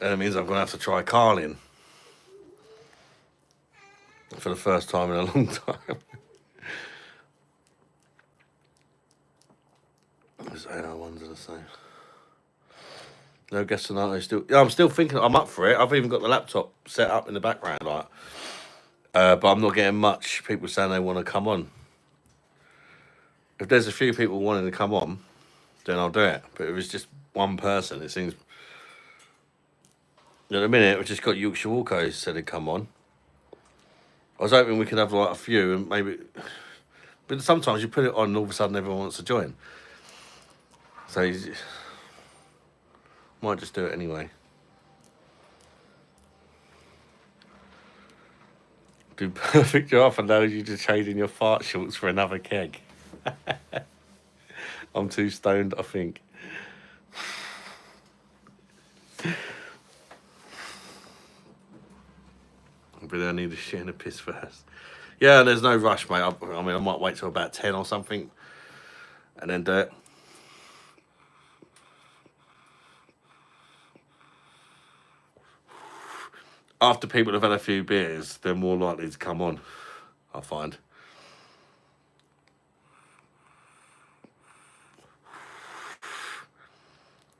And it means I'm going to have to try Carling for the first time in a long time. Those AR ones are the same. No guess scenario still. Yeah, I'm still thinking. I'm up for it. I've even got the laptop set up in the background, like. But I'm not getting much people saying they want to come on. If there's a few people wanting to come on, then I'll do it. But if it's just one person, it seems. In a minute, we just got Yorkshire Walko said he'd come on. I was hoping we could have like a few and maybe. But sometimes you put it on and all of a sudden everyone wants to join. So you might just do it anyway. Do perfect job and now you just trading your fart shorts for another keg. I'm too stoned, I think. But I need a shit and a piss first. Yeah, there's no rush, mate. I mean, I might wait till about 10 or something and then do it. After people have had a few beers, they're more likely to come on, I find.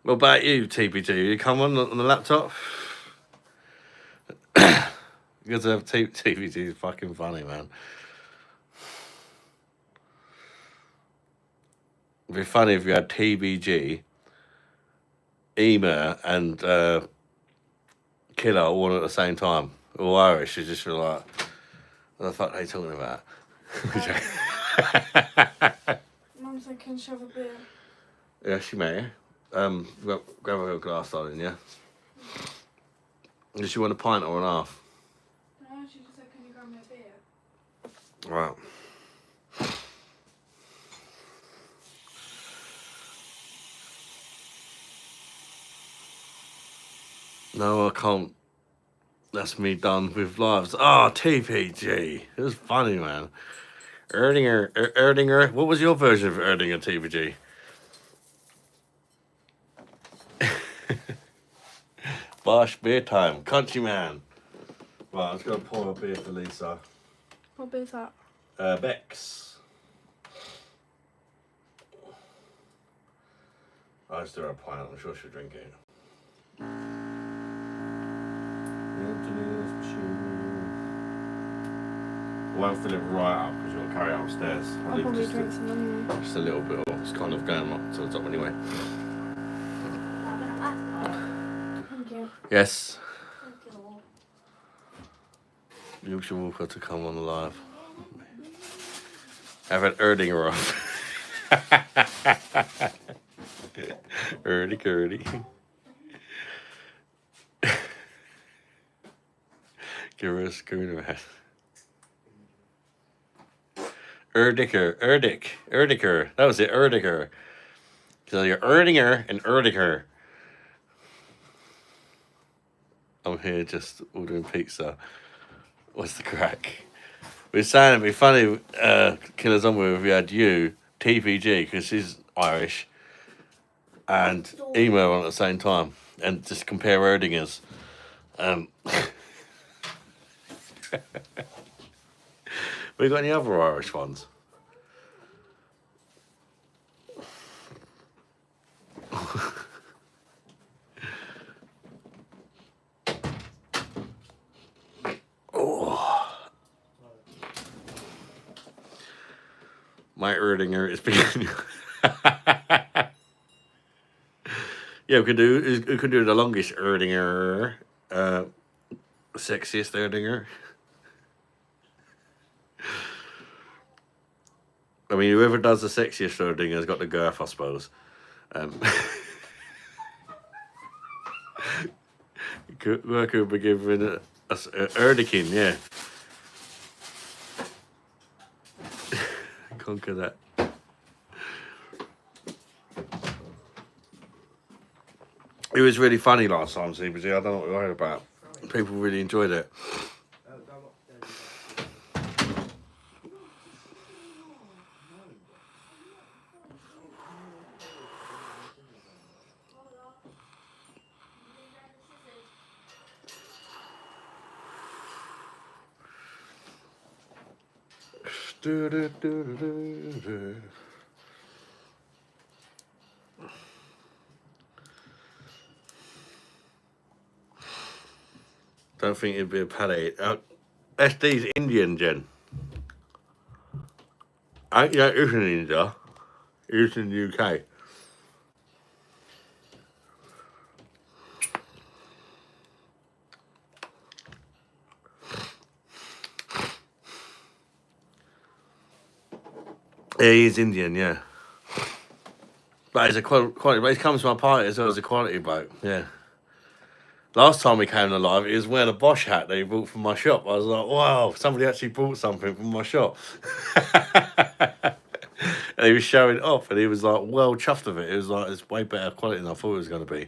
What about you, TPG? You come on the laptop? Because of TPG is fucking funny, man. It'd be funny if you had TBG, Ema, and Killer all on at the same time. All Irish. You just feel like, what the fuck are they talking about? Mum said, can she have a beer? Yeah, she may. Grab a little glass, darling, yeah? Does she want a pint or an half? No, she just said, can you grab me a beer? Right. No, I can't. That's me done with lives. Oh, TPG. It was funny, man. Erdinger. What was your version of Erdinger, TPG? Bosh, beer time. Countryman. Right, I was going to pour a beer for Lisa. What beer's that? Beck's. I just do her a pint. I'm sure she'll drink it. I won't fill it right up because you'll carry it upstairs. I'll probably drink some anyway. Just a little bit. It's kind of going up to the top anyway. Thank you. Yes. Thank you. Yorkshire Walker to come on live. Have an Erdinger off. Erdy. Give her a schooner hat. Erdiker. That was it, Erdiker. So you're Erdinger and Erdiker. I'm here just ordering pizza. What's the crack? We're saying it'd be funny, Killer Zombie, if we had you, TPG, because she's Irish, and Emo on at the same time, and just compare Erdingers. We got any other Irish ones? My Erdinger is beginning. Yeah, we could do the longest Erdinger, sexiest Erdinger. I mean, whoever does the sexiest Erdinger has got the girth, I suppose. Could be given a Erdikin, yeah. Conquer that. It was really funny last time, CBG. I don't know what you're worried about. People really enjoyed it. Don't think it'd be a palate. SD's Indian, Jen. Yeah, it's in India. It's in the UK. Yeah, he's Indian, yeah. But it's a quality. But he comes to my party as well as a quality bloke, yeah. Last time we came alive, he was wearing a Bosch hat that he bought from my shop. I was like, wow, somebody actually bought something from my shop. And he was showing it off, and he was like, well chuffed of it. It was like, it's way better quality than I thought it was going to be.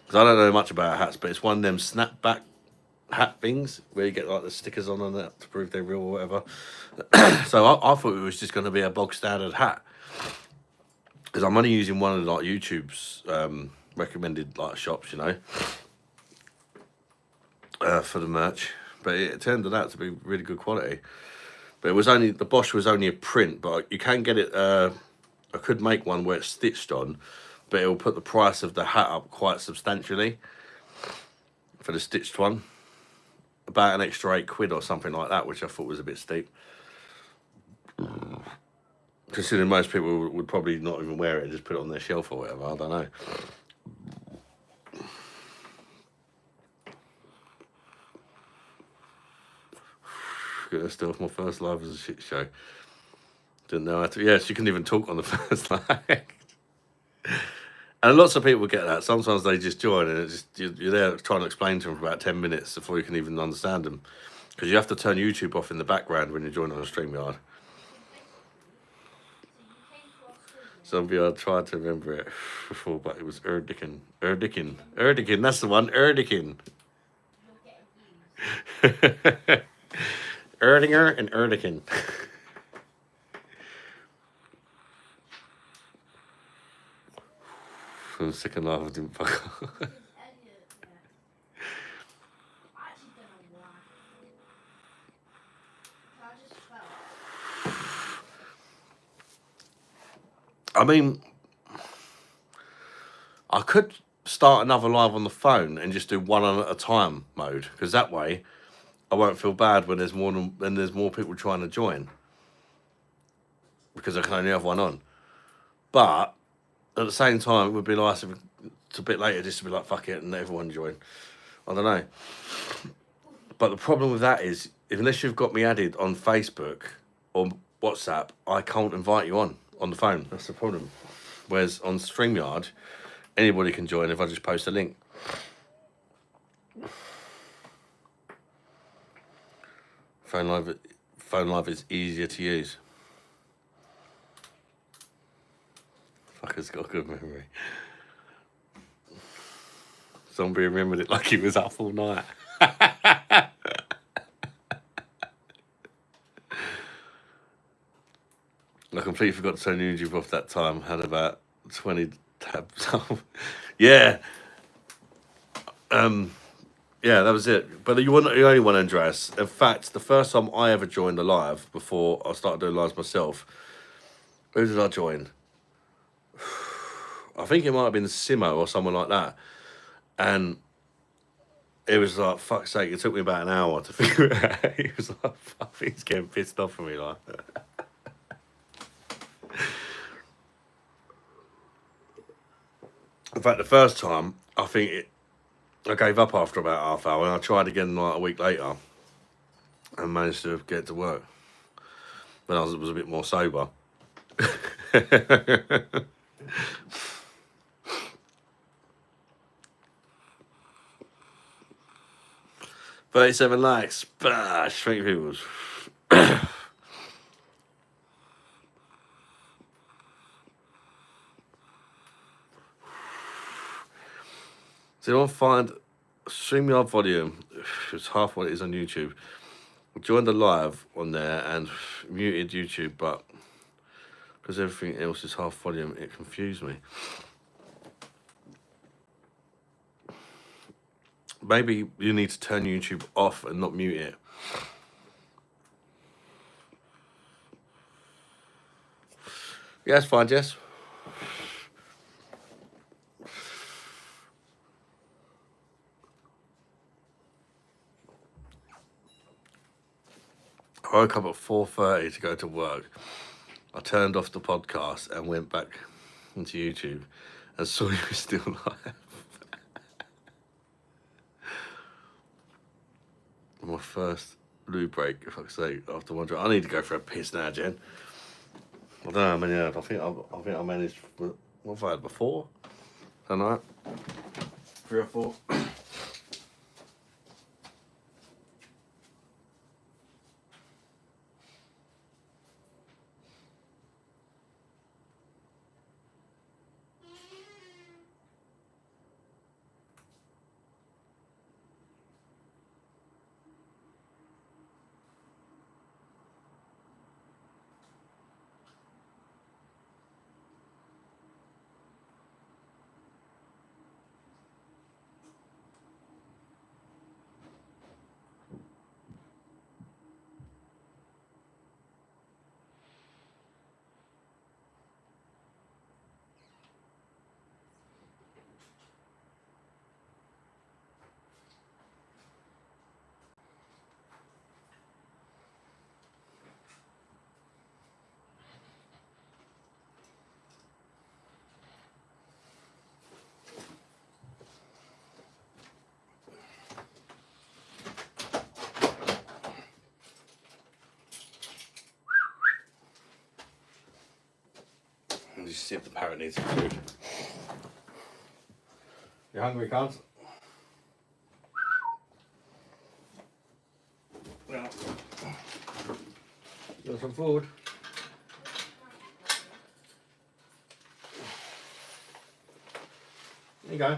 Because I don't know much about hats, but it's one of them snapback hat things where you get like the stickers on it to prove they're real or whatever. So I thought it was just going to be a bog standard hat. Because I'm only using one of like YouTube's recommended like shops, you know. For the merch, but it turned out to be really good quality. But it was only, the Bosch was only a print, but you can get it. I could make one where it's stitched on, but it will put the price of the hat up quite substantially for the stitched one, about an extra £8 or something like that, which I thought was a bit steep. Considering most people would probably not even wear it and just put it on their shelf or whatever. I don't know. Good stuff. My first live was a shit show. Didn't know how to. Yes, you couldn't even talk on the first live. And lots of people get that. Sometimes they just join and it's just, you're there trying to explain to them for about 10 minutes before you can even understand them. Because you have to turn YouTube off in the background when you're joining on a StreamYard. Some people tried to remember it before, but it was Erdikin. Erdikin, that's the one. Erdikin. Erdinger and Erdikin. I'm sick and laugh, I didn't fuck off. I mean, I could start another live on the phone and just do one at a time mode, because that way I won't feel bad when there's more people trying to join, because I can only have one on. But at the same time, it would be nice if it's a bit later just to be like, fuck it, and everyone join. I don't know. But the problem with that is, unless you've got me added on Facebook or WhatsApp, I can't invite you on the phone. That's the problem. Whereas on StreamYard, anybody can join if I just post a link. Phone Live is easier to use. Fucker's got a good memory. Zombie remembered it like he was up all night. I completely forgot to turn YouTube off that time. Had about 20 tabs on. Yeah. Yeah, that was it. But you weren't the only one, Andreas. In fact, the first time I ever joined a live, before I started doing lives myself, who did I join? I think it might have been Simo or someone like that. And it was like, fuck's sake, it took me about an hour to figure it out. He was like, I think he's getting pissed off at me, like. In fact, the first time, I gave up after about half hour, and I tried again like a week later and managed to get to work when I was a bit more sober. 37 likes. Bash. Thank you, people. So you want to find StreamYard volume? It's half what it is on YouTube. I joined the live on there and muted YouTube, but because everything else is half volume, it confused me. Maybe you need to turn YouTube off and not mute it. Yeah, that's fine, Jess. I woke up at 4:30 to go to work. I turned off the podcast and went back into YouTube and saw you were still live. My first loo break, if I could say, after one drink. I need to go for a piss now, Jen. I don't know how many I had. I think I managed. What have I had before? I don't know. 3 or 4. see if the parrot needs some food. You hungry, cuz? Yeah. Got some food? There you go.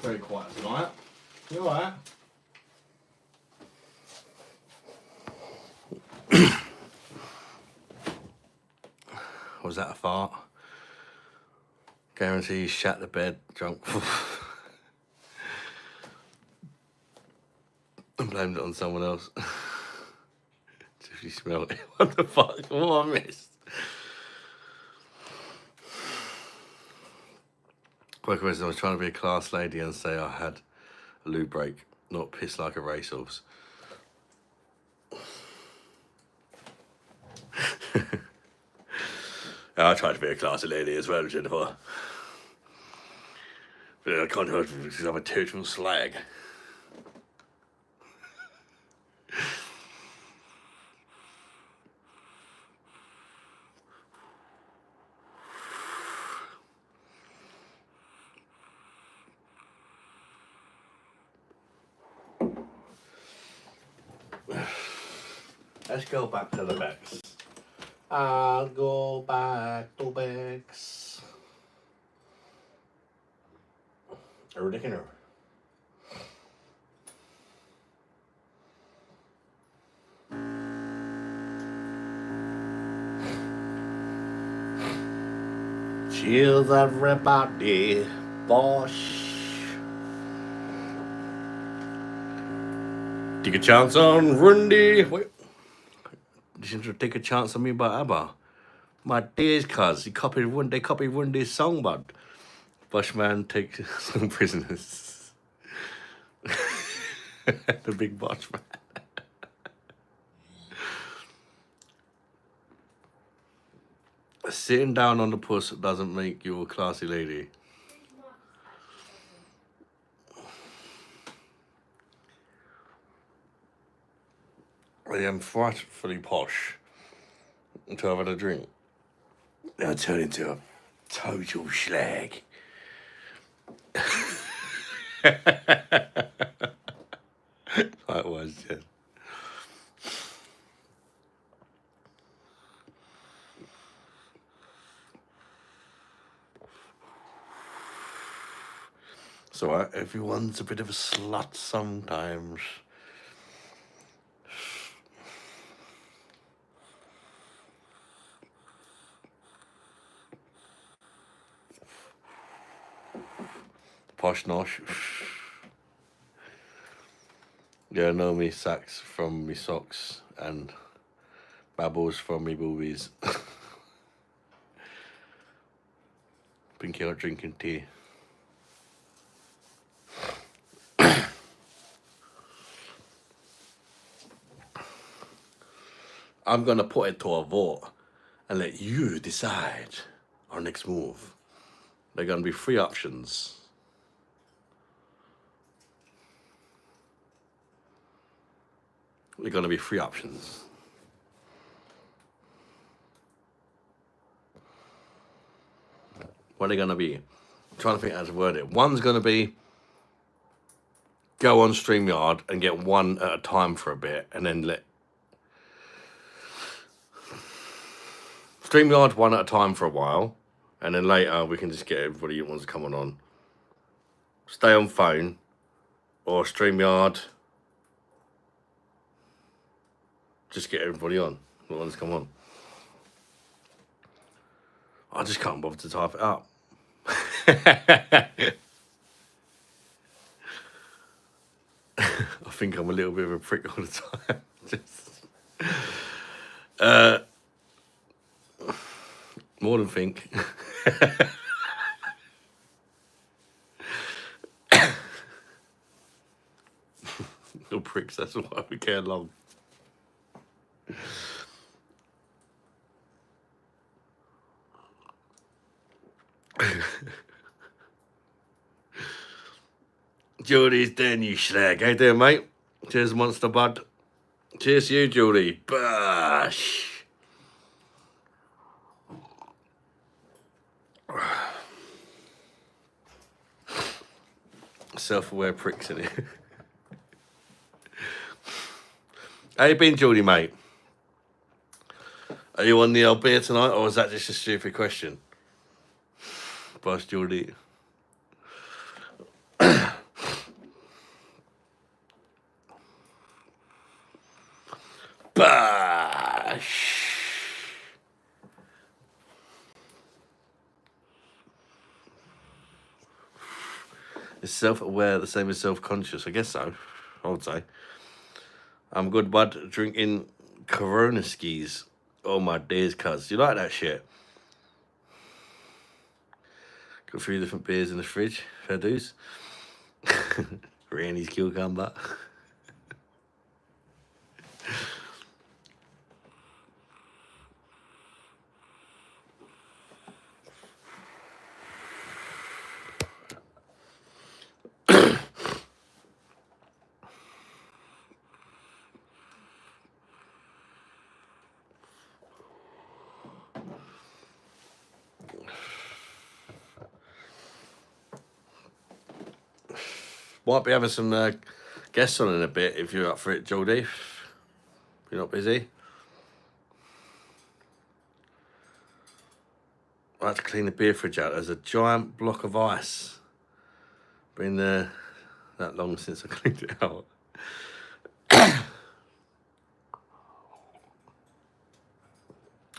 Very quiet tonight. You alright? Was that a fart? Guarantee you shat the bed drunk. And blamed it on someone else. If you smell it. What the fuck? What I missed? Quick question, I was trying to be a class lady and say I had a loo break, not piss like a racehorse. I tried to be a classy lady as well, Jennifer. But I can't do it because I'm a total slag. Let's go back to the Bex. I'll go back to Bex. Ridiculous. Cheers, everybody. Bosh. Take a chance on Rundy. Wait. Did you take a chance on me by ABBA? My days, cuz they copied Rundy's song, but Bushman takes some prisoners. The big Bushman. Sitting down on the puss doesn't make you a classy lady. I am frightfully posh until I've had a drink. Then I turn into a total schlag. That was Jen. So everyone's a bit of a slut sometimes. Posh nosh. Yeah, know me sacks from me socks and babbles from me boobies. Pinky out drinking tea. I'm gonna put it to a vote and let you decide our next move. There are gonna be 3 options. There are gonna be 3 options. What are they gonna be? I'm trying to think how to word it. One's gonna be go on StreamYard and get one at a time for a bit and then let StreamYard one at a time for a while, and then later we can just get everybody who wants to come on. Stay on phone, or StreamYard, just get everybody on who wants to come on. I just can't bother to type it up. I think I'm a little bit of a prick all the time. More than think. Little pricks, that's why we care long. Geordie's down, you slag. How you doing, mate? Cheers, Monster Bud. Cheers to you, Geordie. Bash. self-aware pricks in it. How you been, Geordie, mate? Are you on the old beer tonight, or is that just a stupid question? Boss Geordie. Bash! Is self-aware the same as self-conscious? I guess so. I would say. I'm good, bud. Drinking Corona skis. Oh my days, cuz. You like that shit? Got 3 different beers in the fridge. Fair dues. Randy's cucumber. Might be having some guests on in a bit if you're up for it, Geordie. If you're not busy. I had to clean the beer fridge out. There's a giant block of ice. Been there that long since I cleaned it out.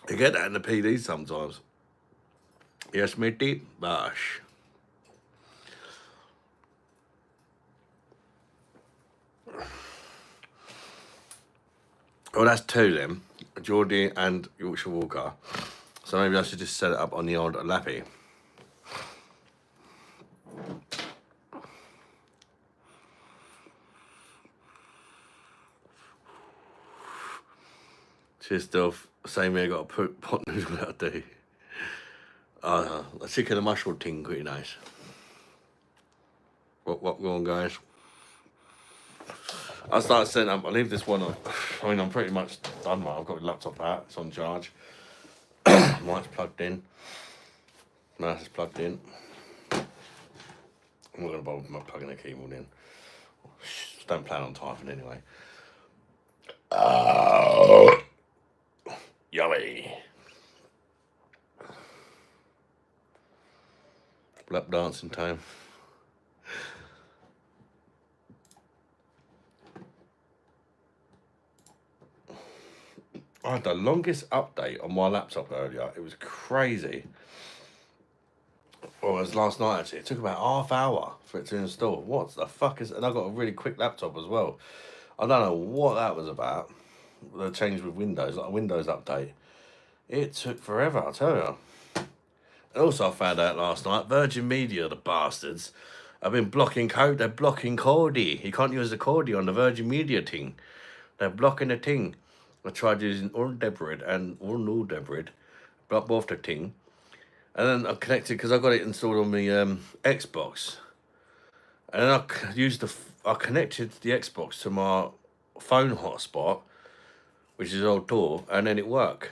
You get that in the PD sometimes. Yes, matey. Bash. Well, that's 2 then. Geordie and Yorkshire Walker. So maybe I should just set it up on the old lappy. Cheers, Dolph. Same here, got to put pot noodle out there. A chicken and mushroom thing, pretty nice. What going on, guys? I started setting up. I leave this one on. I mean, I'm pretty much done. I've got my laptop out. It's on charge. Mike's plugged in. Mouse is plugged in. I'm not going to bother with plugging the keyboard in. Don't plan on typing anyway. Oh, yummy. Lap dancing time. I had the longest update on my laptop earlier. It was crazy. Well, it was last night actually. It took about half hour for it to install. What the fuck is... And I got a really quick laptop as well. I don't know what that was about. The change with Windows, like a Windows update. It took forever, I tell you. And also I found out last night, Virgin Media, the bastards, have been blocking code. They're blocking Cordy. You can't use the Cordy on the Virgin Media thing. They're blocking the thing. I tried using all Debrid and all new Debrid, blocked both the thing, and then I connected because I got it installed on my Xbox, and then I connected the Xbox to my phone hotspot, which is old door, and then it worked.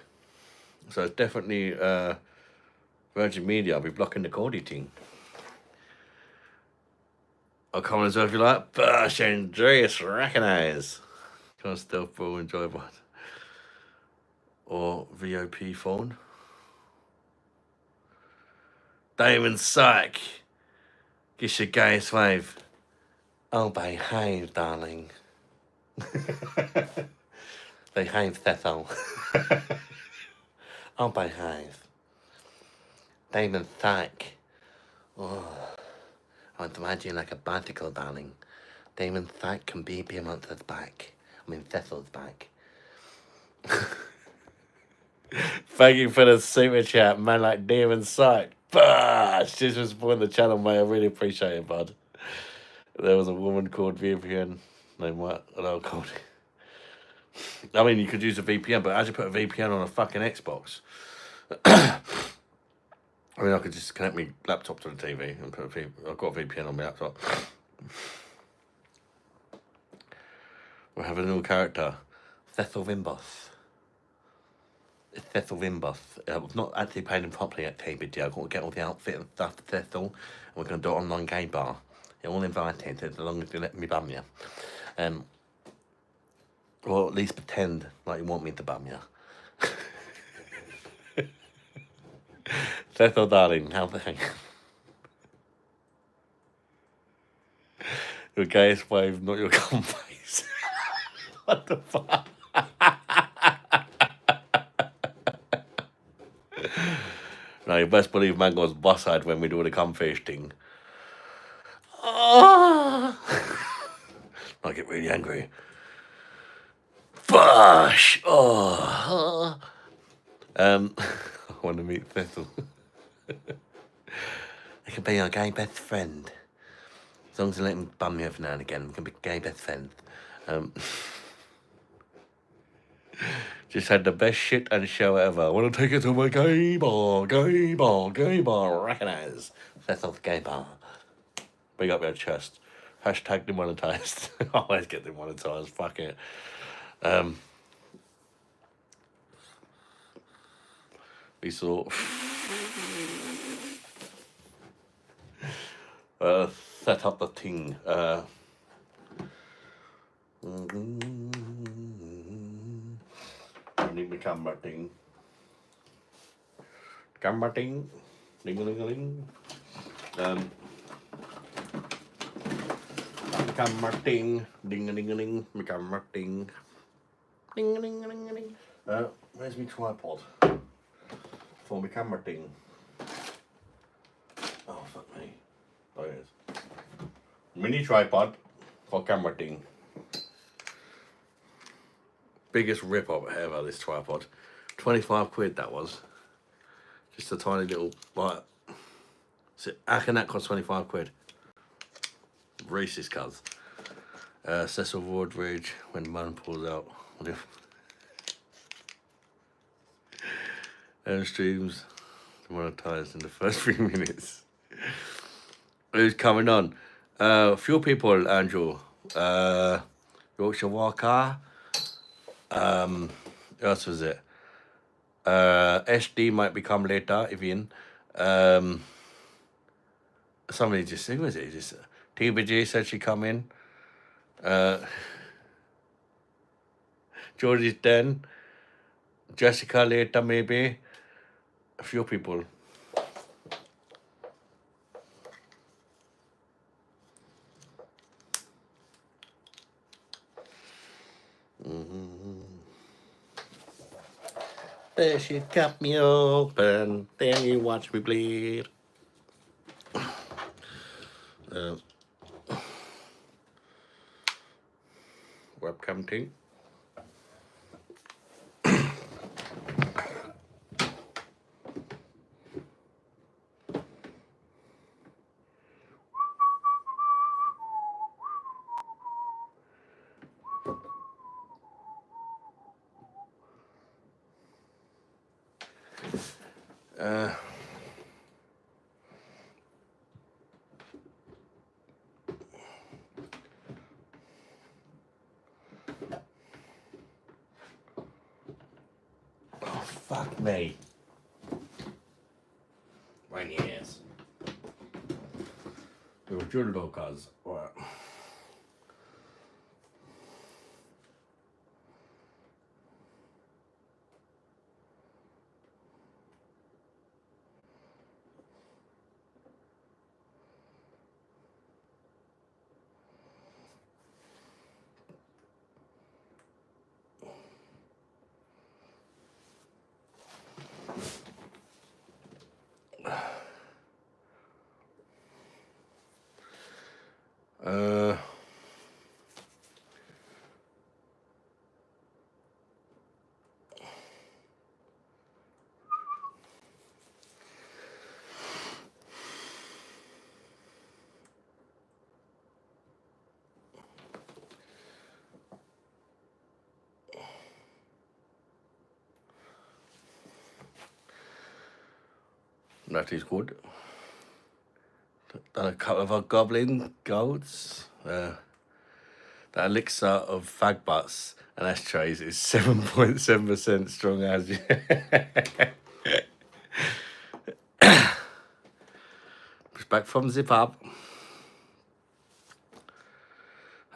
So it's definitely Virgin Media. I'll be blocking the Cordy thing. I'll come as well if you like. Bush Andreas recognise. Can't still full enjoyable. Or VOP phone. Damon Syke. Gives your gayest wave. Oh, behave, darling. Behave, Thethel. Oh, behave. Damon Syke. Oh, I want to imagine like a bicycle, darling. Damon Syke can be Monster's back. I mean, Thethel's back. Thank you for the super chat, man. Like Damon Syke. Bash! Just for supporting the channel, mate. I really appreciate it, bud. There was a woman called VPN. Name what? Hello, called. I mean, you could use a VPN, but how'd you put a VPN on a fucking Xbox? I mean, I could just connect my laptop to the TV and put I've got a VPN on my laptop. We have a new character, Thethel Vimboth. It's Thethel Vimboth. I've not actually paid him properly at TBD. I've got to get all the outfit and stuff for Thethel, and we're going to do it online game bar. You're all invited as long as you let me bum you. Or at least pretend like you want me to bum you. Cecil, darling, how the heck? Your gayest wave, not your cum face. What the fuck? No, you best believe man goes boss-eyed when we do the cum face thing. Oh! I get really angry. Bush! Oh! I want to meet Cecil. I can be your gay best friend. As long as you let me bum you every now and again, we can be gay best friends. Just had the best shit and show ever. I want to take it to my gay bar, recognize. Cecil's gay bar. Big up your chest. Hashtag demonetized. Always get demonetized, fuck it. We saw set up the thing. I need the camera thing. Camera thing. Ding-a-ling-a-ling. Camera thing. Ding-a-ling-a-ling. My camera thing. Ding-a-ling-a-ling-a-ling. Where's my tripod? For my camera thing. Oh, fuck me. Oh, it is. Mini tripod for camera thing. Biggest rip-off ever, this tripod. 25 quid that was. Just a tiny little, like, so how can that cost 25 quid? Racist cuz. Cecil Wardridge, when man pulls out. Streams demonetized in the first 3 minutes. Who's coming on? A few people, Andrew. Yorkshire Walker. Who else was it? SD might become later, if in. Somebody just, who was it? Just TBG said she come in. Georgie's den. Jessica later, maybe. A few people. There she cut me open, then you watch me bleed. Webcam thing. Oh, fuck me. Right in the ass. It was your little cuz. Right. That is good. Done a couple of our goblin goats. The elixir of fag butts and ashtrays is 7.7% strong as. Back from Zip Up.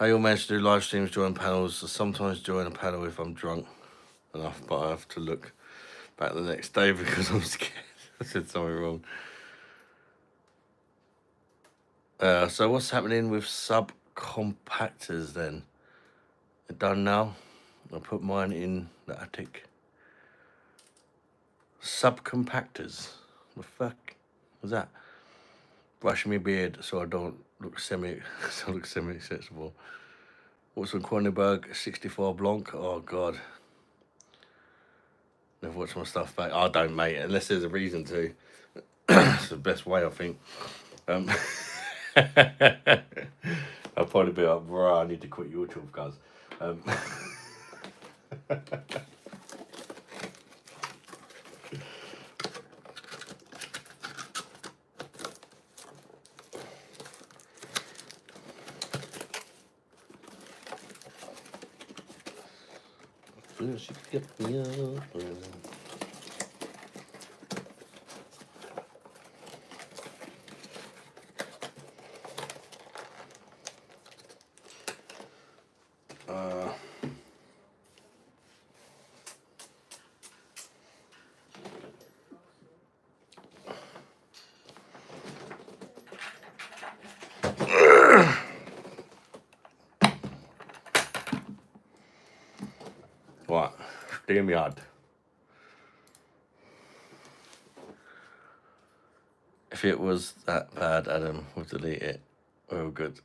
How you all manage to do live streams, join panels. I sometimes join a panel if I'm drunk enough, but I have to look back the next day because I'm scared I said something wrong. So what's happening with subcompactors then? They're done now. I put mine in the attic. Subcompactors. The fuck was that? Brushing my beard so I don't look semi-acceptable. What's on Kronenberg 64 Blanc? Oh god. Never watch my stuff back. I don't, mate, unless there's a reason to. It's the best way, I think. I'll probably be like, bro, I need to quit YouTube, guys. She get me up. What? StreamYard. If it was that bad, Adam, we'll delete it. Oh, good.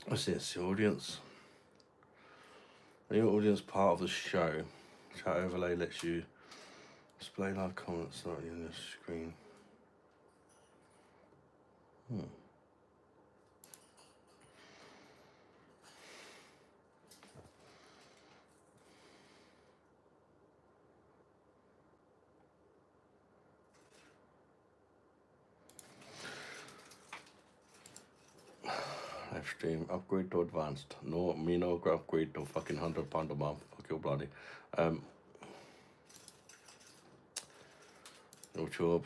What's this? The audience. The audience part of the show. Chat overlay lets you display live comments on the screen. Live stream upgrade to advanced. No, me no upgrade to fucking £100 a month. Fuck your bloody. YouTube.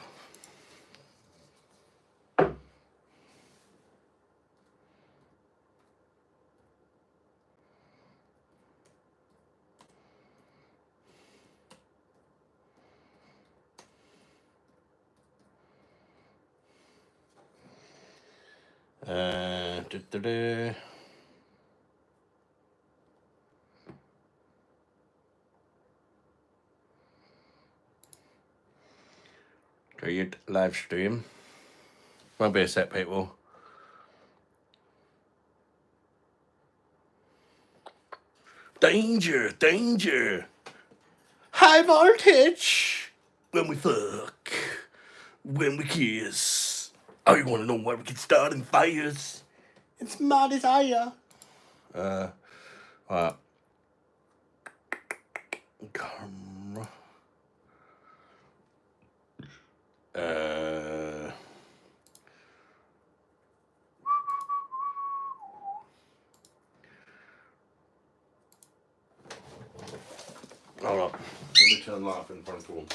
Create live stream. Won't be a set, people. Danger, danger. High voltage. When we fuck. When we kiss. Oh, you want to know where we can start in fires? It's my desire. Alright. Camera. Hold up. Let me turn the light off in front of the room.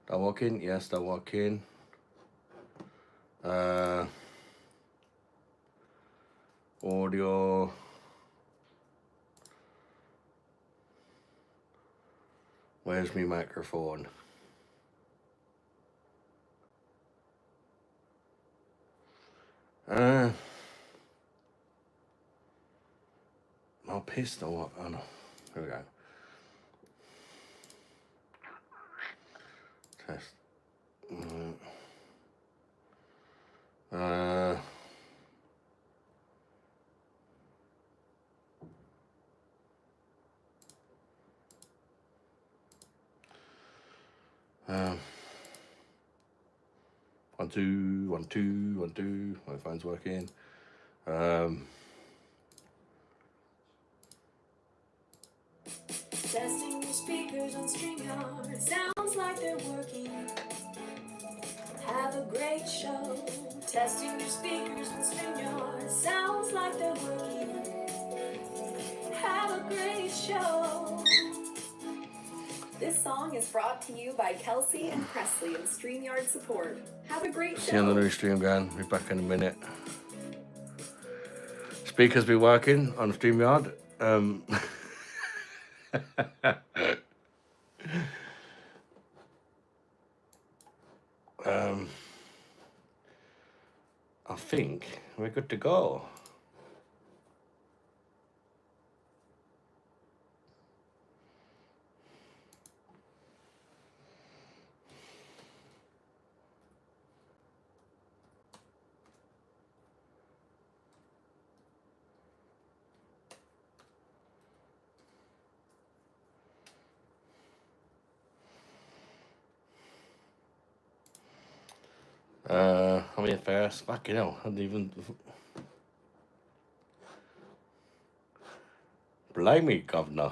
That working? Yes, that working. Audio. Where's my microphone? I'm pissed or what? Oh no. Here we go. Test. Uh, um, 1 2 1 2 1 2. My phone's working. Testing your speakers on StreamYard. It sounds like they're working. Have a great show. Testing your speakers on StreamYard. It sounds like they're working. Have a great show. This song is brought to you by Kelsey and Presley and StreamYard support. Have a great show. See on the new stream going. Be back in a minute. Speakers be working on StreamYard. I think we're good to go. How many affairs? Fucking hell, I didn't even. Blame me, governor.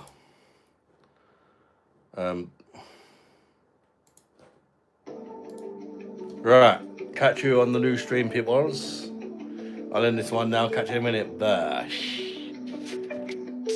Right, catch you on the new stream, peoples. I'll end this one now. Catch you in a minute. Bash.